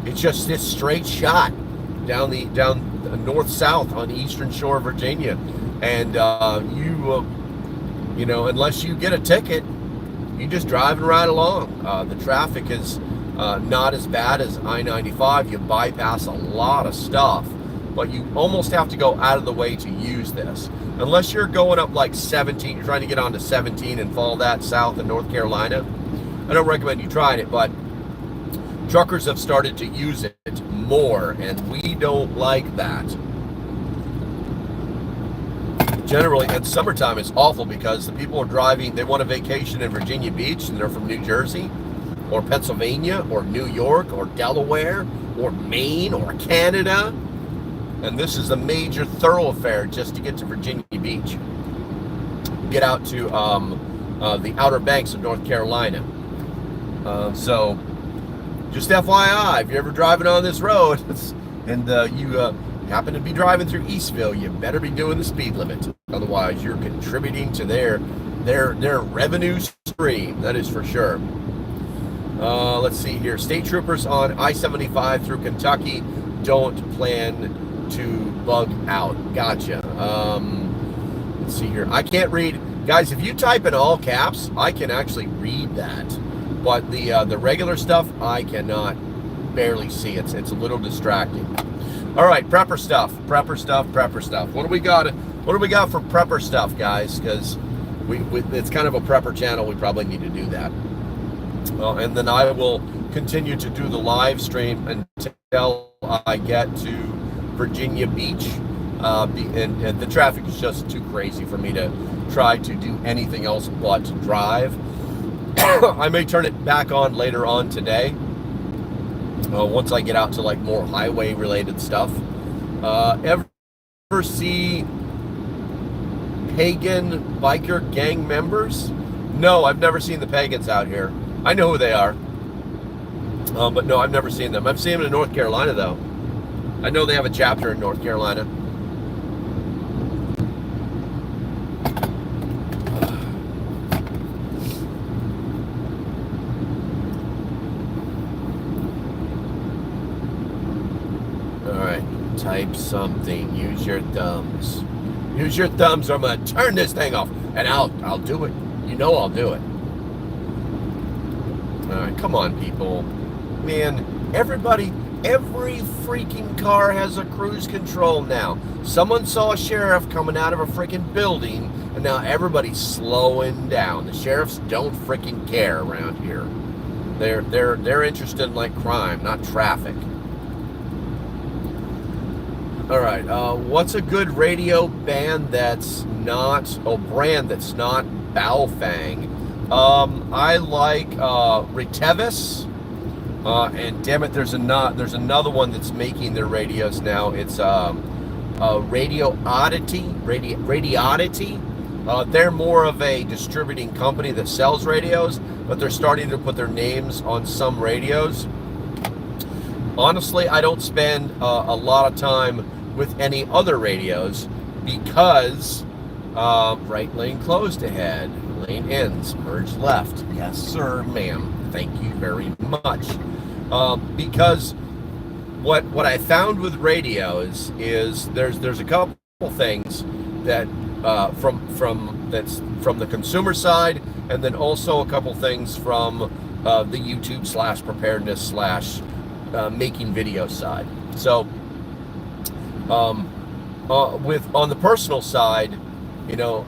it's just this straight shot down north-south on the eastern shore of Virginia, and unless you get a ticket, you're just driving right along. The traffic is not as bad as I-95. You bypass a lot of stuff, but you almost have to go out of the way to use this. Unless you're going up like 17, you're trying to get onto 17 and follow that south in North Carolina. I don't recommend you trying it, but truckers have started to use it more, and we don't like that. Generally, in summertime, it's awful because the people are driving, they want a vacation in Virginia Beach, and they're from New Jersey, or Pennsylvania, or New York, or Delaware, or Maine, or Canada. And this is a major thoroughfare just to get to Virginia Beach. Get out to the Outer Banks of North Carolina. So, just FYI, if you're ever driving on this road and you happen to be driving through Eastville, you better be doing the speed limit. Otherwise, you're contributing to their revenue stream. That is for sure. Let's see here. State troopers on I-75 through Kentucky don't plan to bug out. Gotcha. Let's see here. I can't read. Guys, if you type in all caps, I can actually read that. But the regular stuff, I cannot barely see. It's a little distracting. All right, prepper stuff. What do we got? What do we got for prepper stuff, guys? Because it's kind of a prepper channel. We probably need to do that. And then I will continue to do the live stream until I get to Virginia Beach. And the traffic is just too crazy for me to try to do anything else but drive. I may turn it back on later on today. Once I get out to like more highway related stuff. Ever see pagan biker gang members? No, I've never seen the pagans out here. I know who they are. But no, I've never seen them. I've seen them in North Carolina though. I know they have a chapter in North Carolina. something. Use your thumbs. Use your thumbs or I'm going to turn this thing off. And I'll do it. You know I'll do it. All right, come on, people. Man, every freaking car has a cruise control now. Someone saw a sheriff coming out of a freaking building, and now everybody's slowing down. The sheriffs don't freaking care around here. They're interested in like crime, not traffic. All right, what's a good radio brand that's not Baofeng? I like Retevis, and damn it, there's another one that's making their radios now. It's Radio Oddity. They're more of a distributing company that sells radios, but they're starting to put their names on some radios. Honestly, I don't spend a lot of time with any other radios because right lane closed ahead, lane ends, merge left. Yes, sir, ma'am. Thank you very much. Because what I found with radios is there's a couple things that that's from the consumer side, and then also a couple things from the YouTube / preparedness / making video side. So on the personal side, you know,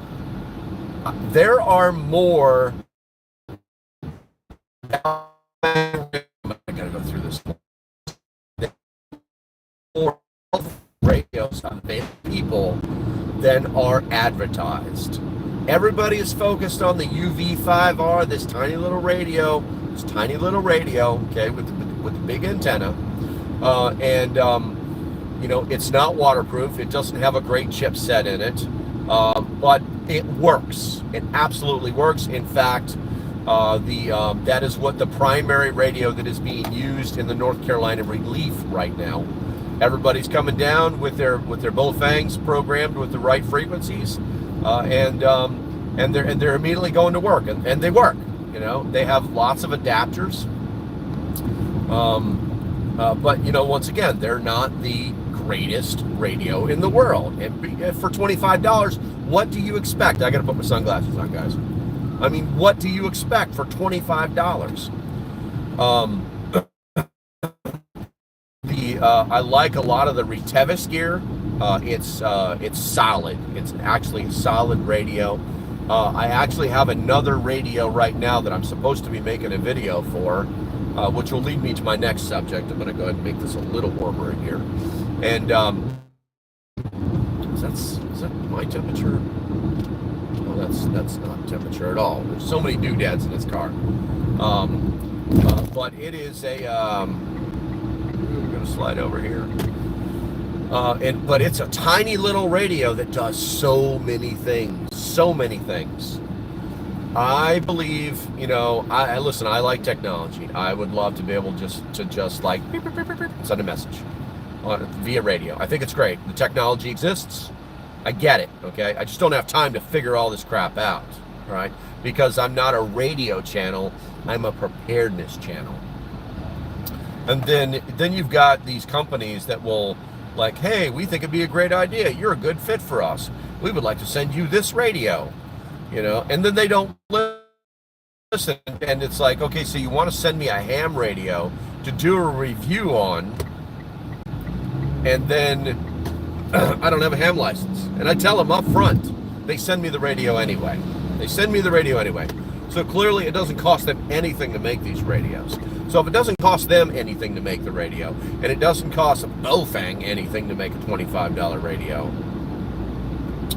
there are more. I gotta go through this. More radios available people than are advertised. Everybody is focused on the UV5R, this tiny little radio, okay, with the big antenna, and you know, it's not waterproof. It doesn't have a great chipset in it, but it works. It absolutely works. In fact, that is what the primary radio that is being used in the North Carolina relief right now. Everybody's coming down with their Baofangs programmed with the right frequencies, and they're immediately going to work, and they work. You know, they have lots of adapters, but you know, once again, they're not the greatest radio in the world. And for $25, what do you expect? I got to put my sunglasses on, guys. I mean, what do you expect for $25? I like a lot of the Retevis gear. It's solid. It's actually a solid radio. I actually have another radio right now that I'm supposed to be making a video for, which will lead me to my next subject. I'm going to go ahead and make this a little warmer in here. And is that my temperature? Oh, that's not temperature at all. There's so many doodads in this car. But it is a. I'm going to slide over here. But it's a tiny little radio that does so many things. So many things. I believe, you know, listen, I like technology. I would love to be able to just like beep, beep, beep, beep, beep, send a message via radio. I think it's great. The technology exists. I get it, okay? I just don't have time to figure all this crap out, right? Because I'm not a radio channel. I'm a preparedness channel. And then you've got these companies that will, like, hey, we think it'd be a great idea. You're a good fit for us. We would like to send you this radio, you know, and then they don't listen. And it's like, okay, so you want to send me a ham radio to do a review on, and then I don't have a ham license. And I tell them up front, they send me the radio anyway. So clearly it doesn't cost them anything to make these radios. So if it doesn't cost them anything to make the radio, and it doesn't cost Baofeng anything to make a $25 radio,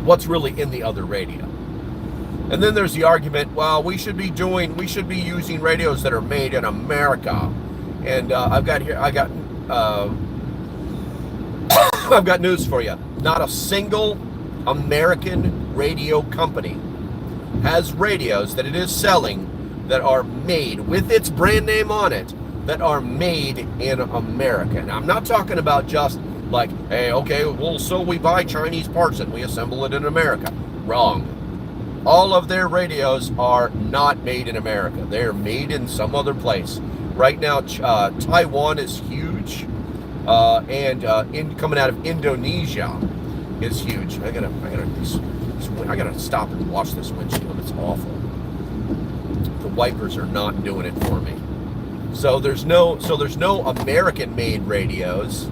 what's really in the other radio? And then there's the argument, well, we should be using radios that are made in America. And I've got news for you. Not a single American radio company has radios that it is selling that are made with its brand name on it, that are made in America. And I'm not talking about just like, hey, okay, well, so we buy Chinese parts and we assemble it in America. Wrong. All of their radios are not made in America. They're made in some other place. Right now, Taiwan is huge. and coming out of Indonesia is huge. I gotta stop and wash this windshield. It's awful. The wipers are not doing it for me. So there's no American-made radios,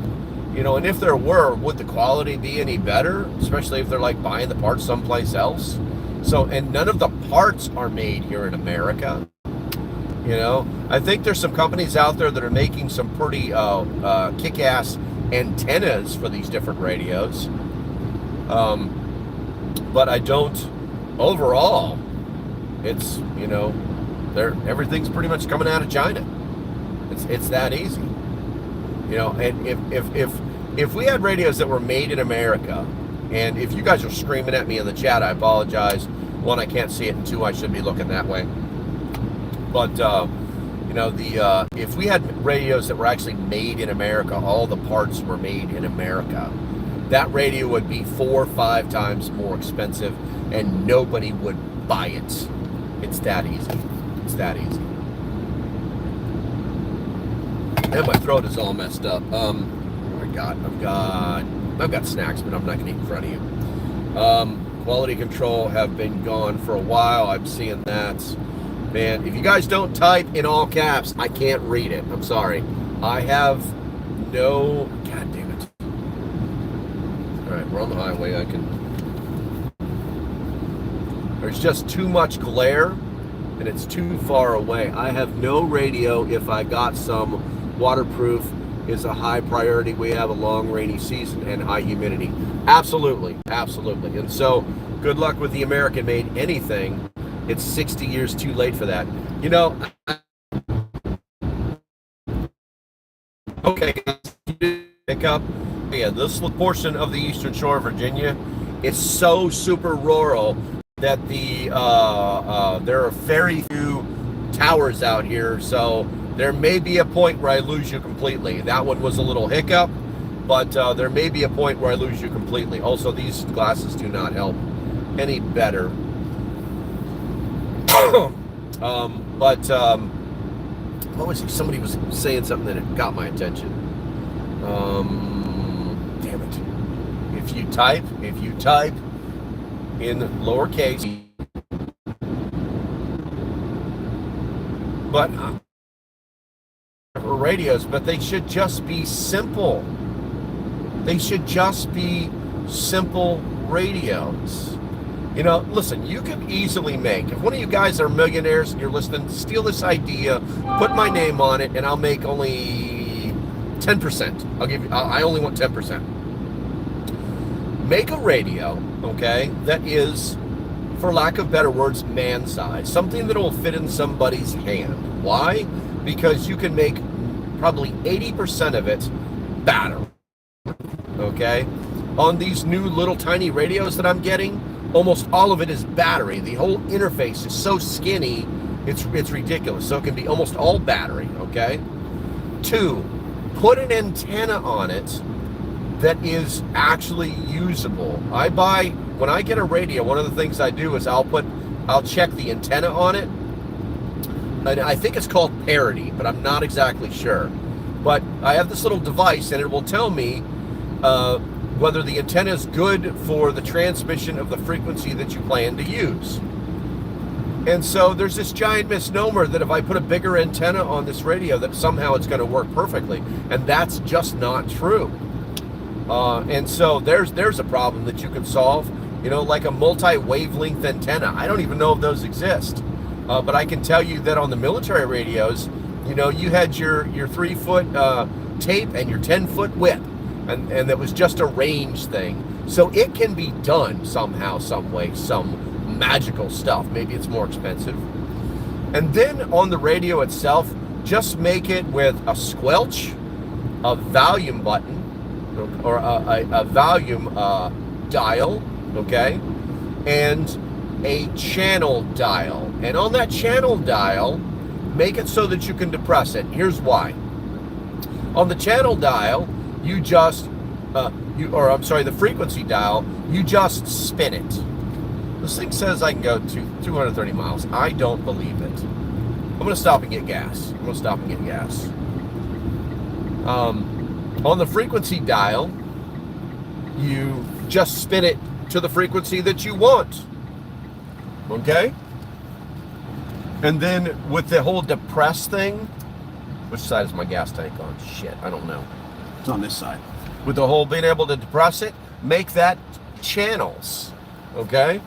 you know. And if there were, would the quality be any better? Especially if they're like buying the parts someplace else. So, and none of the parts are made here in America. You know, I think there's some companies out there that are making some pretty kick-ass antennas for these different radios. But I don't. Overall, it's, you know, everything's pretty much coming out of China. It's that easy. You know, and if we had radios that were made in America, and if you guys are screaming at me in the chat, I apologize. One, I can't see it, and two, I should be looking that way. But you know, if we had radios that were actually made in America, all the parts were made in America, that radio would be 4 or 5 times more expensive, and nobody would buy it. It's that easy. It's that easy. And my throat is all messed up. Oh my God, I've got snacks, but I'm not gonna eat in front of you. Quality control have been gone for a while. I'm seeing that. Man, if you guys don't type in all caps, I can't read it. I'm sorry. I have no... God damn it. All right, we're on the highway. I can... There's just too much glare, and it's too far away. I have no radio. If I got some, waterproof is a high priority. We have a long rainy season and high humidity. Absolutely, absolutely. And so, good luck with the American-made anything. It's 60 years too late for that. You know, okay, pick up. Yeah, this portion of the eastern shore of Virginia is so super rural that there are very few towers out here. So there may be a point where I lose you completely. That one was a little hiccup, but there may be a point where I lose you completely. Also, these glasses do not help any better. What was it? Somebody was saying something that it got my attention. Damn it. If you type in lowercase, but radios, but they should just be simple. They should just be simple radios. You know, listen, you can easily make, if one of you guys are millionaires and you're listening, steal this idea, put my name on it, and I'll make only 10%. I only want 10%. Make a radio, okay, that is, for lack of better words, man size. Something that will fit in somebody's hand. Why? Because you can make probably 80% of it battery, okay? On these new little tiny radios that I'm getting, almost all of it is battery. The whole interface is so skinny, it's ridiculous. So it can be almost all battery, okay? 2, put an antenna on it that is actually usable. When I get a radio, one of the things I do is I'll check the antenna on it. And I think it's called parity, but I'm not exactly sure. But I have this little device, and it will tell me whether the antenna is good for the transmission of the frequency that you plan to use. And so there's this giant misnomer that if I put a bigger antenna on this radio, that somehow it's going to work perfectly. And that's just not true. And so there's a problem that you can solve, you know, like a multi-wavelength antenna. I don't even know if those exist. But I can tell you that on the military radios, you know, you had your 3-foot tape and your 10-foot whip. And that was just a range thing. So it can be done somehow, some way, some magical stuff. Maybe it's more expensive. And then on the radio itself, just make it with a squelch, a volume button, or a volume dial, okay? And a channel dial. And on that channel dial, make it so that you can depress it. Here's why. On the channel dial, you just, the frequency dial, you just spin it. This thing says I can go to 230 miles. I don't believe it. I'm going to stop and get gas. On the frequency dial, you just spin it to the frequency that you want. Okay? And then with the whole depress thing, which side is my gas tank on? Shit, I don't know. It's on this side. With the whole being able to depress it, make that channels. Okay?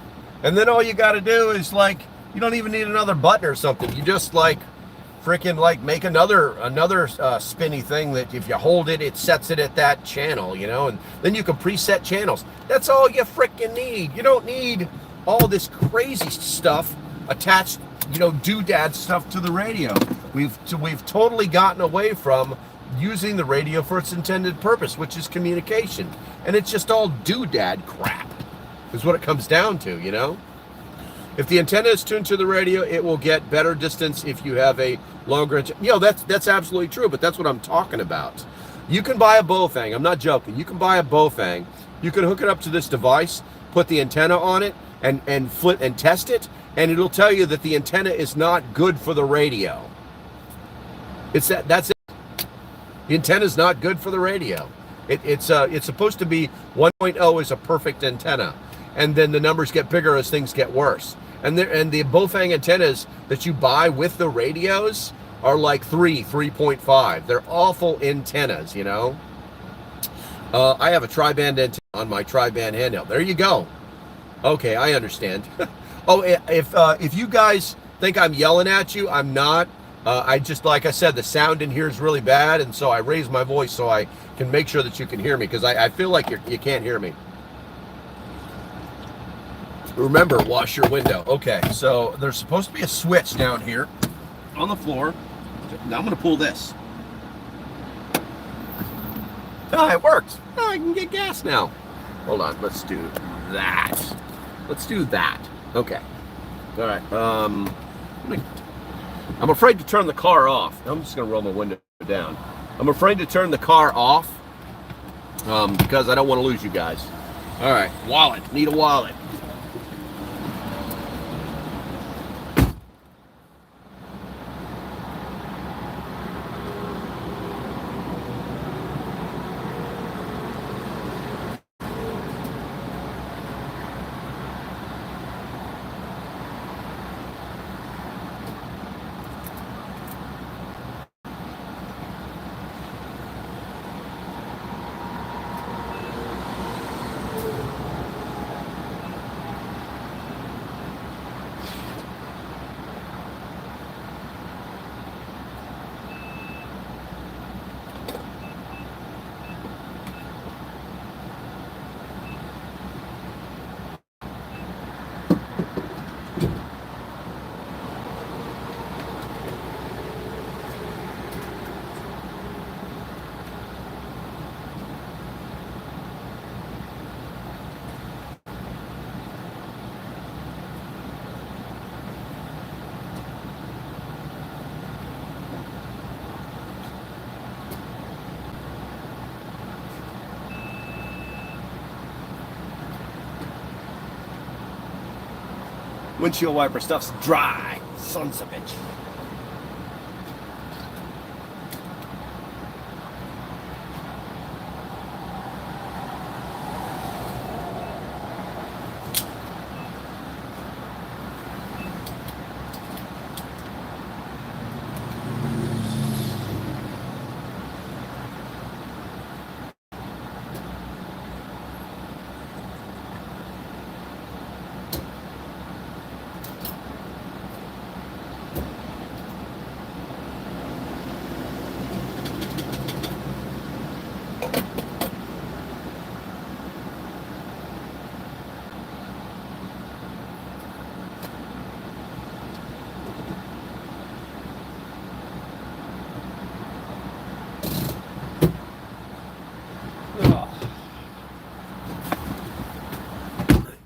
And then all you got to do is like, you don't even need another button or something. You just like freaking like make another spinny thing that if you hold it, it sets it at that channel, you know, and then you can preset channels. That's all you freaking need. You don't need all this crazy stuff attached, you know, doodad stuff to the radio. We've totally gotten away from using the radio for its intended purpose, which is communication. And it's just all doodad crap is what it comes down to, you know. If the antenna is tuned to the radio, it will get better distance if you have a longer antenna. You know, that's absolutely true, but that's what I'm talking about. You can buy a Bofang. I'm not joking. You can buy a Bofang. You can hook it up to this device, put the antenna on it, and flip and test it, and it'll tell you that the antenna is not good for the radio. That's it. The antenna is not good for the radio. It's supposed to be 1.0 is a perfect antenna, and then the numbers get bigger as things get worse. And the Bofang antennas that you buy with the radios are like 3.5. They're awful antennas, you know. I have a tri-band antenna on my tri-band handheld. There you go. Okay, I understand. Oh, if you guys think I'm yelling at you, I'm not. I just, like I said, the sound in here is really bad, and so I raise my voice so I can make sure that you can hear me, because I feel like you can't hear me. Remember, wash your window. Okay, so there's supposed to be a switch down here on the floor. Now I'm going to pull this. Oh, it worked. Oh, I can get gas now. Hold on, let's do that. Let's do that. Okay. All right. I'm afraid to turn the car off. I'm just going to roll my window down. I'm afraid to turn the car off because I don't want to lose you guys. All right, wallet. Need a wallet. Windshield wiper stuff's dry. Sons of a bitch.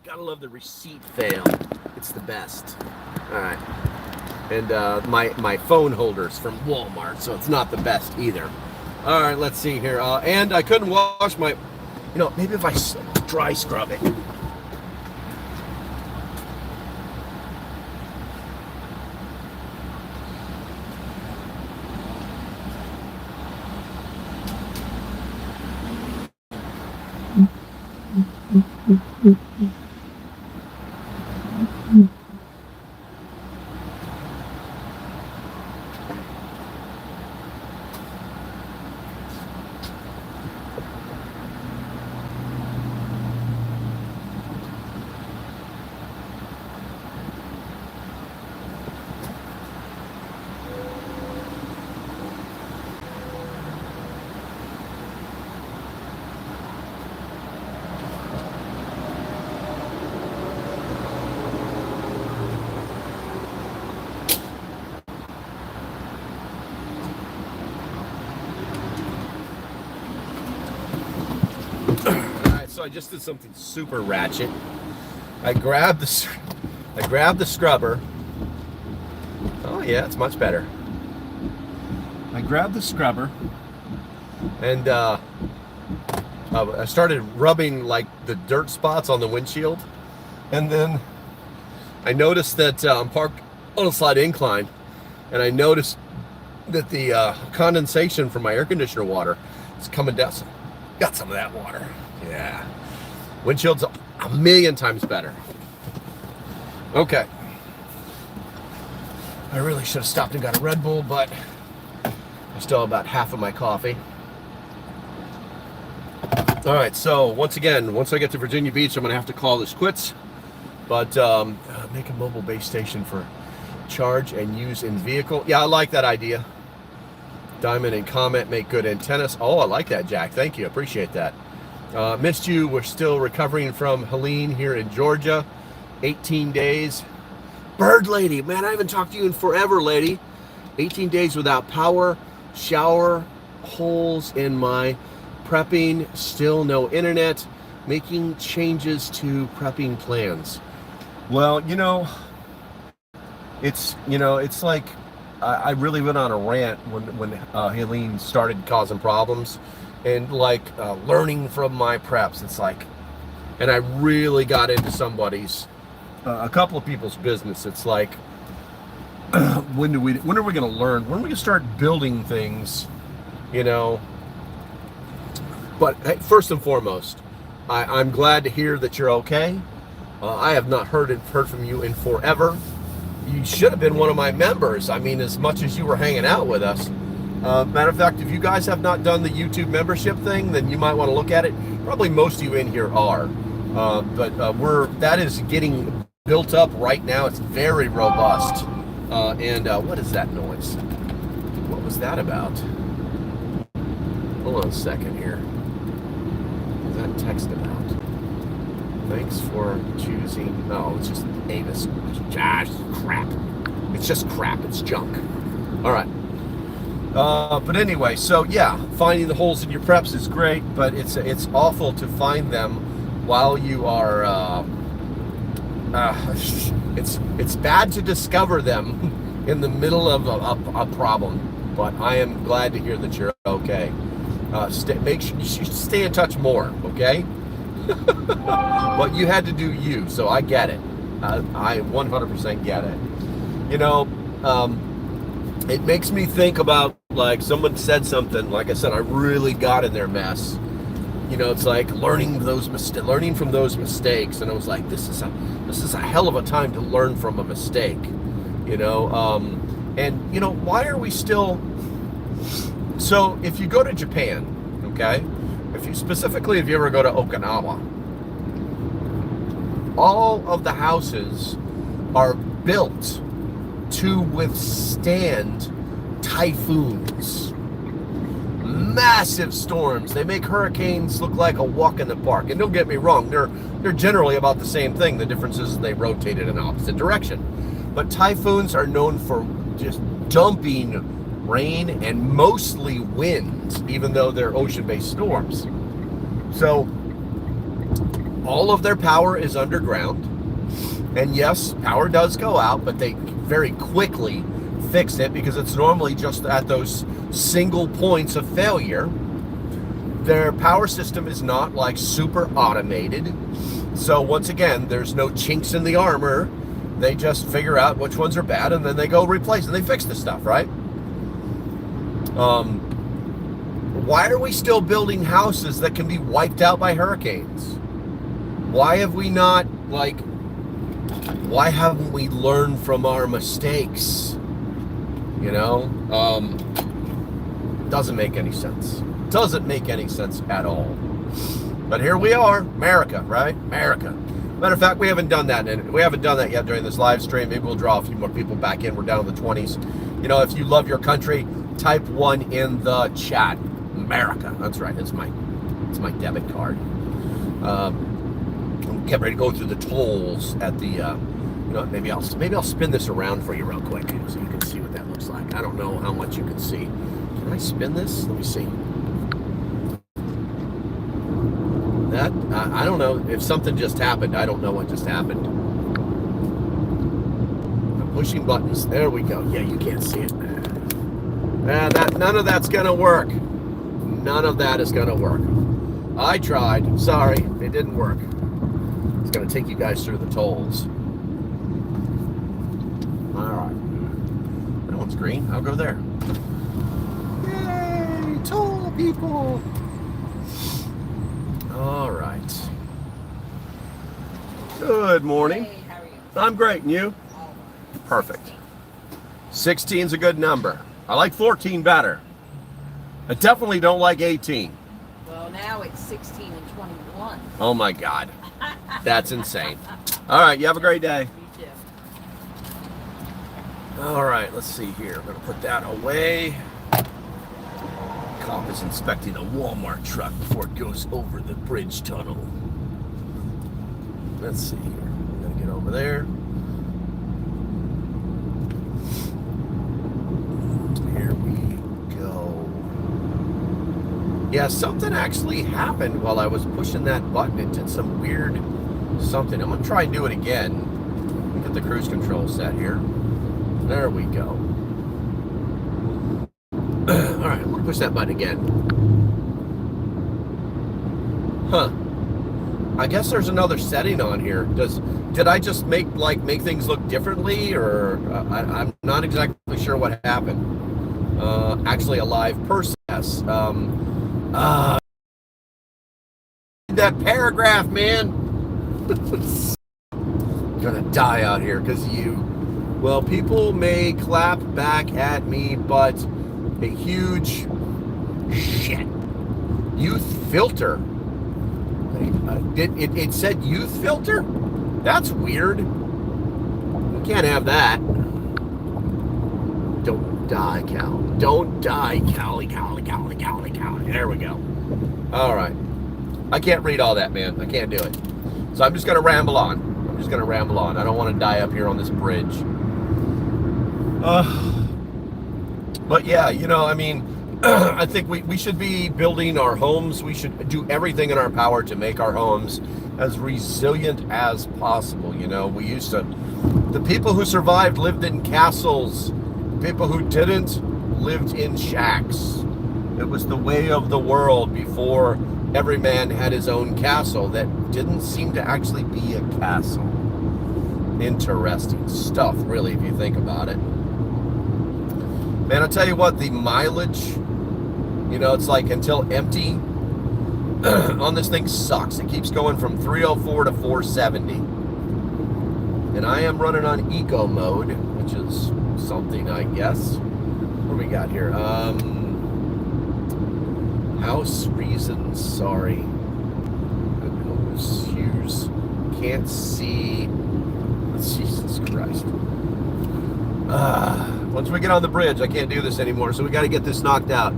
Gotta love the receipt fail. It's the best. All right. And my phone holder's from Walmart, so it's not the best either. All right, let's see here. And I couldn't wash my, maybe if I dry scrub it. So I just did something super ratchet. I grabbed the scrubber. Oh yeah, it's much better. I grabbed the scrubber and I started rubbing like the dirt spots on the windshield, and then I noticed that I'm parked on a slight incline, and I noticed that the condensation from my air conditioner water is coming down. So got some of that water. Yeah. Windshield's a million times better. Okay. I really should have stopped and got a Red Bull, but I still have about half of my coffee. All right, so once again, once I get to Virginia Beach, I'm going to have to call this quits. But make a mobile base station for charge and use in vehicle. Yeah, I like that idea. Diamond and Comet make good antennas. Oh, I like that, Jack. Thank you. Appreciate that. Missed you. We're still recovering from Helene here in Georgia. 18 days. Bird lady, man, I haven't talked to you in forever, lady. 18 days without power, shower, holes in my prepping, still no internet, making changes to prepping plans. Well, it's like I really went on a rant when Helene started causing problems, and like learning from my preps. It's like, and I really got into somebody's, a couple of people's business. It's like, when are we going to learn? When are we going to start building things? But hey, first and foremost, I'm glad to hear that you're okay. I have not heard from you in forever. You should have been one of my members. I mean, as much as you were hanging out with us. Matter of fact, if you guys have not done the YouTube membership thing, then you might want to look at it. Probably most of you in here are. But that is getting built up right now. It's very robust. And what is that noise? What was that about? Hold on a second here. What is that text about? Thanks for choosing. No, it's just Avis. Josh, crap. It's just crap. It's junk. All right. But anyway, so yeah, finding the holes in your preps is great, but it's awful to find them while you are. It's bad to discover them in the middle of a problem. But I am glad to hear that you're okay. Make sure you should stay in touch more, okay? But you had to do you, so I get it. I 100% get it. It makes me think about, like, someone said something. Like I said, I really got in their mess. It's like learning from those mistakes, and I was like, this is a hell of a time to learn from a mistake. Why are we still? So if you go to Japan, okay, if you ever go to Okinawa, all of the houses are built to withstand typhoons, massive storms. They make hurricanes look like a walk in the park. And don't get me wrong, they're generally about the same thing. The difference is they rotate in an opposite direction. But typhoons are known for just dumping rain and mostly wind, even though they're ocean-based storms. So all of their power is underground. And yes, power does go out, but they very quickly fix it because it's normally just at those single points of failure. Their power system is not like super automated. So once again, there's no chinks in the armor. They just figure out which ones are bad and then they go replace and they fix the stuff, right? Why are we still building houses that can be wiped out by hurricanes? Why have we not, like, Why haven't we learned from our mistakes? You know, doesn't make any sense. Doesn't make any sense at all. But here we are, America, right? America. Matter of fact, we haven't done that, and we haven't done that yet during this live stream. Maybe we'll draw a few more people back in. We're down in the 20s. You know, if you love your country, type 1 in the chat. America. That's right. It's my debit card. I'm getting ready to go through the tolls at the. You know, maybe I'll spin this around for you real quick so you can see what that looks like. I don't know how much you can see. Can I spin this? Let me see. That I don't know if something just happened. I don't know what just happened. I'm pushing buttons. There we go. Yeah, you can't see it. None of that's gonna work. None of that is gonna work. I tried. Sorry, it didn't work. It's gonna take you guys through the tolls. All right. That one's green. I'll go there. Yay, toll people. All right. Good morning. Hey, how are you? I'm great, and you? Perfect. 16's a good number. I like 14 better. I definitely don't like 18. Well, now it's 16 and 21. Oh my God. That's insane. All right, you have a great day. You too. All right, let's see here. I'm going to put that away. Cop is inspecting a Walmart truck before it goes over the bridge tunnel. Let's see here. I'm going to get over there. Here we go. Yeah, something actually happened while I was pushing that button. It did some weird something. I'm going to try and do it again. Get the cruise control set here. There we go. All right, I'm going to push that button again. Huh. I guess there's another setting on here. Did I just make things look differently, or I'm not exactly sure what happened. Actually, a live person. Yes. That paragraph, man. Gonna die out here because of you. Well, people may clap back at me, but a huge shit. Youth filter. It said youth filter? That's weird. We can't have that. Don't die, Cal. Don't die, Cali. There we go. All right. I can't read all that, man. I can't do it. So I'm just going to ramble on. I don't want to die up here on this bridge. But yeah, you know, I mean, I think we should be building our homes. We should do everything in our power to make our homes as resilient as possible. You know, the people who survived lived in castles. People who didn't lived in shacks. It was the way of the world before every man had his own castle that didn't seem to actually be a castle. Interesting stuff, really, if you think about it. Man, I'll tell you what, the mileage, you know, it's like until empty on this thing sucks. It keeps going from 304 to 470. And I am running on eco mode, which is something, I guess. What do we got here? House reasons, sorry. Here's, can't see. Jesus Christ. Once we get on the bridge, I can't do this anymore, so we got to get this knocked out.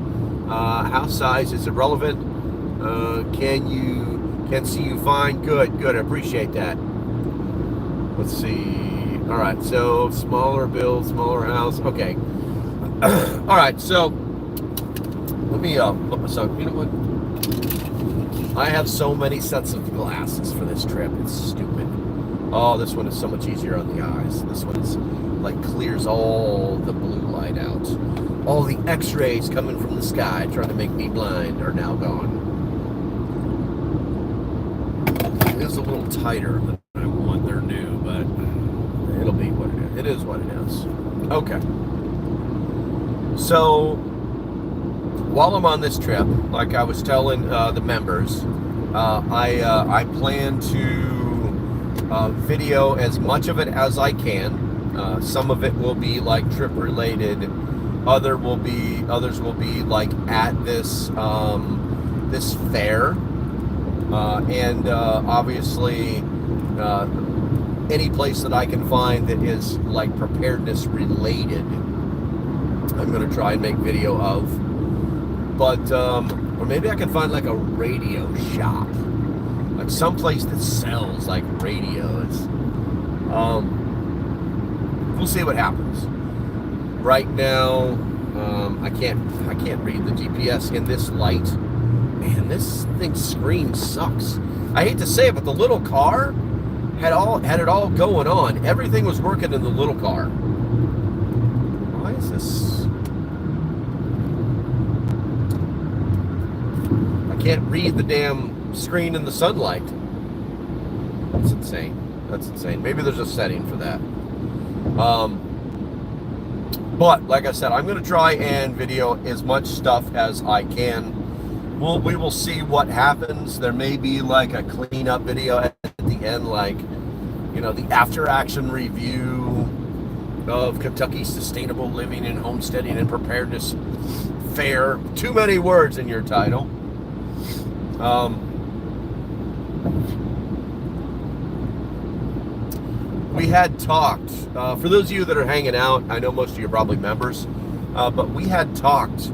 House size is irrelevant. Can see you fine. Good, I appreciate that. Let's see. All right, so smaller build, smaller house. Okay. All right, so let me put myself. You know what? I have so many sets of glasses for this trip. It's stupid. Oh, this one is so much easier on the eyes. This one is like clears all the blue light out. All the x-rays coming from the sky trying to make me blind are now gone. It is a little tighter than I want. They're new, but it'll be what it is. It is what it is. Okay. So while I'm on this trip, like I was telling the members, I plan to video as much of it as I can. Some of it will be like trip related. Others will be like at this this fair, and obviously any place that I can find that is like preparedness related, I'm gonna try and make video of. But or maybe I can find like a radio shop, like someplace that sells like radios. We'll see what happens. Right now, I can't read the GPS in this light. Man, this thing's screen sucks. I hate to say it, but the little car had it all going on. Everything was working in the little car. Why is this? I can't read the damn screen in the sunlight. That's insane. That's insane. Maybe there's a setting for that. But like I said, I'm going to try and video as much stuff as I can. We will see what happens. There may be like a cleanup video at the end, like, you know, the after action review of Kentucky Sustainable Living and Homesteading and Preparedness Fair. Too many words in your title. We had talked, for those of you that are hanging out, I know most of you are probably members, but we had talked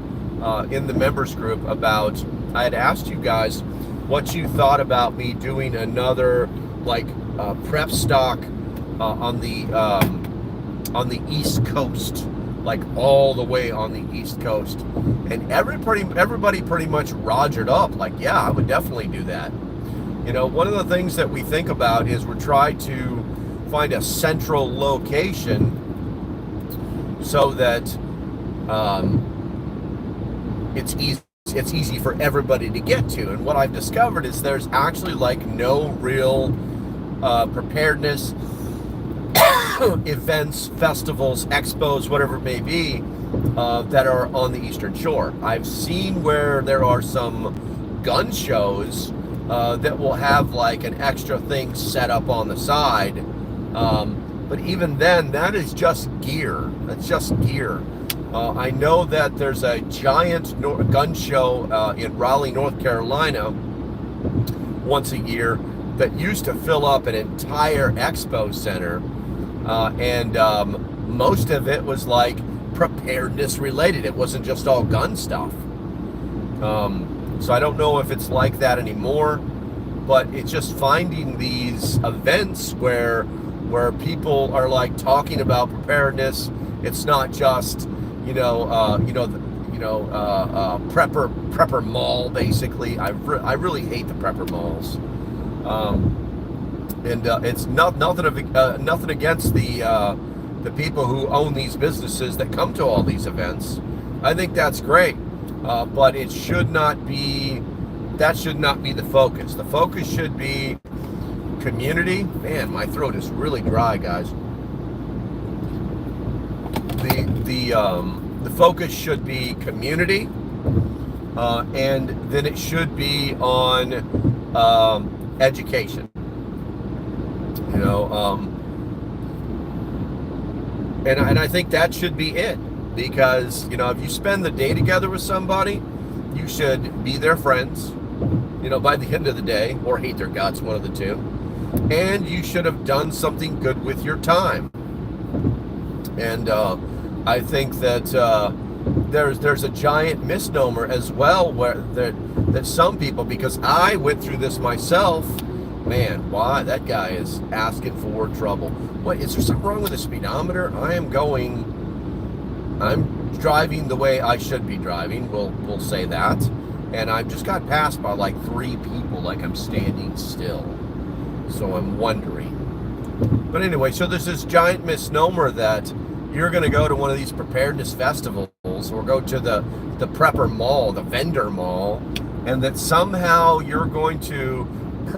in the members group about, I had asked you guys what you thought about me doing another like PREPSTOCK on the East Coast, like all the way on the East Coast, and everybody pretty much rogered up, like, yeah, I would definitely do that. You know, one of the things that we think about is we're trying to find a central location so that it's easy for everybody to get to. And what I've discovered is there's actually like no real preparedness events, festivals, expos, whatever it may be, that are on the Eastern Shore. I've seen where there are some gun shows that will have like an extra thing set up on the side. But even then, that is just gear. That's just gear. I know that there's a giant gun show in Raleigh, North Carolina, once a year that used to fill up an entire expo center. And most of it was like preparedness related. It wasn't just all gun stuff. So I don't know if it's like that anymore, but it's just finding these events where people are like talking about preparedness. It's not just, prepper mall, basically. I really hate the prepper malls. It's nothing against the people who own these businesses that come to all these events. I think that's great, but it should not be. That should not be the focus. The focus should be community. Man, my throat is really dry, guys. The focus should be community, and then it should be on education. And I think that should be it, because if you spend the day together with somebody, you should be their friends, by the end of the day, or hate their guts, one of the two. And you should have done something good with your time. And I think that there's a giant misnomer as well, where that some people, because I went through this myself, man, why that guy is asking for trouble. What, is there something wrong with the speedometer? I'm driving the way I should be driving, we'll say that. And I just got passed by like 3 people, like I'm standing still. So I'm wondering. But anyway, so there's this giant misnomer that you're going to go to one of these preparedness festivals or go to the prepper mall, the vendor mall, and that somehow you're going to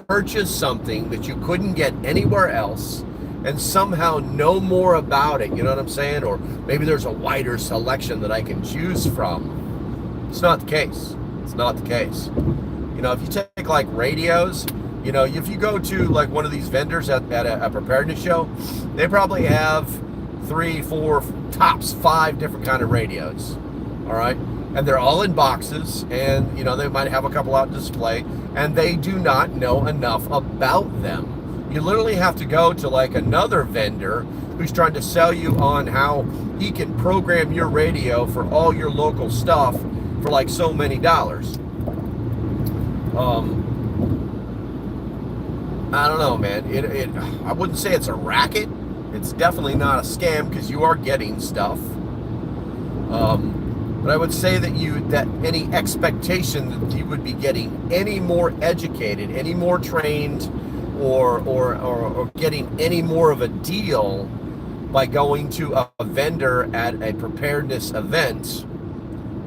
purchase something that you couldn't get anywhere else and somehow know more about it, you know what I'm saying? Or maybe there's a wider selection that I can choose from. It's not the case. It's not the case. If you take like radios, You know, if you go to like one of these vendors at a preparedness show, they probably have 3, 4, tops 5 different kind of radios. All right, and they're all in boxes, and you know, they might have a couple out display, and they do not know enough about them. You literally have to go to like another vendor who's trying to sell you on how he can program your radio for all your local stuff for like so many dollars. I don't know, man. I wouldn't say it's a racket. It's definitely not a scam, because you are getting stuff. But I would say that any expectation that you would be getting any more educated, any more trained, or getting any more of a deal by going to a vendor at a preparedness event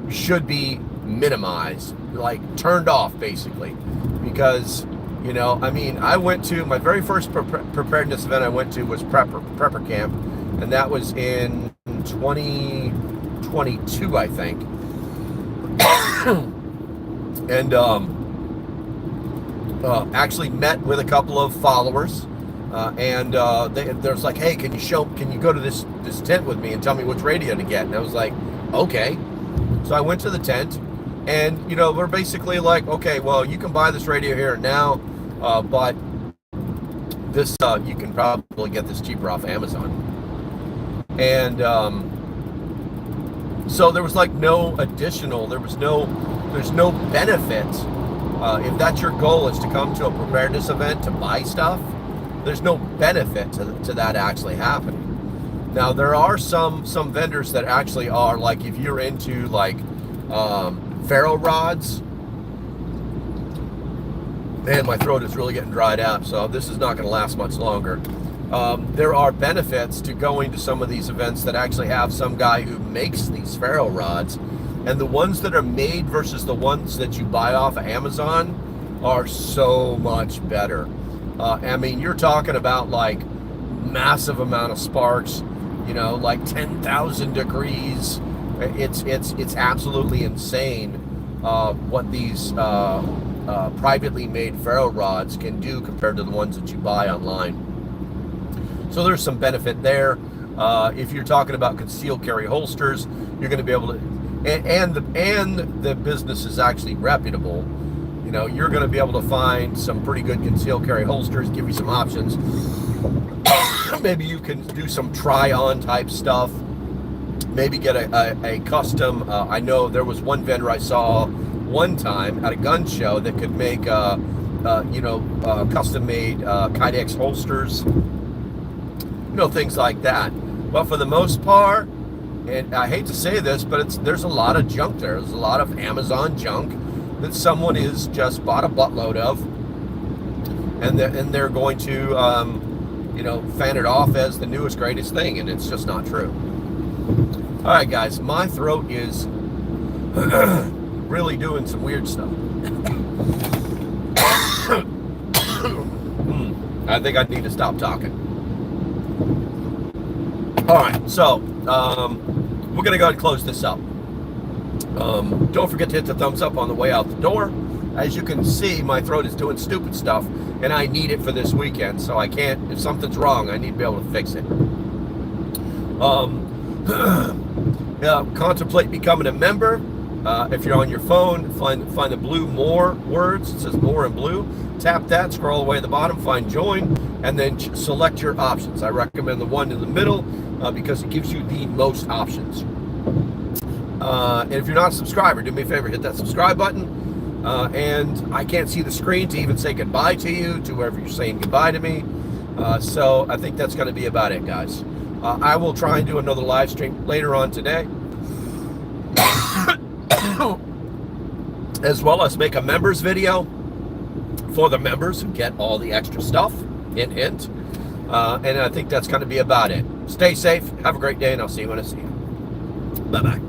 should be minimized, like turned off, basically. Because, you know, I mean, I went to my very first preparedness event I went to was Prepper Camp, and that was in 2022, I think. And actually met with a couple of followers, and there's like, hey, can you go to this tent with me and tell me which radio to get? And I was like, okay. So I went to the tent, and you know, we're basically like, okay, well, you can buy this radio here and now, but this you can probably get this cheaper off Amazon. And so there was like no additional, there's no benefit. If that's your goal, is to come to a preparedness event to buy stuff, there's no benefit to that actually happening. Now, there are some vendors that actually are, like, if you're into like ferro rods, man, my throat is really getting dried out, so this is not going to last much longer. There are benefits to going to some of these events that actually have some guy who makes these ferro rods, and the ones that are made versus the ones that you buy off of Amazon are so much better. I mean, you're talking about like massive amount of sparks, you know, like 10,000 degrees. It's absolutely insane what these privately made ferro rods can do compared to the ones that you buy online. So there's some benefit there. If you're talking about concealed carry holsters, you're going to be able to, and the business is actually reputable. You know, you're going to be able to find some pretty good concealed carry holsters, give you some options. Maybe you can do some try-on type stuff. Maybe get a custom. I know there was one vendor I saw one time at a gun show that could make, custom-made Kydex holsters. You know, things like that. But for the most part, and I hate to say this, but there's a lot of junk there. There's a lot of Amazon junk that someone is just bought a buttload of, and they're going to, fan it off as the newest, greatest thing, and it's just not true. All right, guys, my throat is really doing some weird stuff. I think I need to stop talking. All right, so we're going to go ahead and close this up. Don't forget to hit the thumbs up on the way out the door. As you can see, my throat is doing stupid stuff, and I need it for this weekend, so I can't, if something's wrong, I need to be able to fix it. Contemplate becoming a member. If you're on your phone, find the blue more words. It says more in blue. Tap that, scroll all the way to the bottom, find join, and then select your options. I recommend the one in the middle because it gives you the most options. And if you're not a subscriber, do me a favor, hit that subscribe button. And I can't see the screen to even say goodbye to you, to whoever you're saying goodbye to me. So I think that's going to be about it, guys. I will try and do another live stream later on today, as well as make a members video for the members who get all the extra stuff. Hint, hint. And I think that's going to be about it. Stay safe. Have a great day, and I'll see you when I see you. Bye-bye.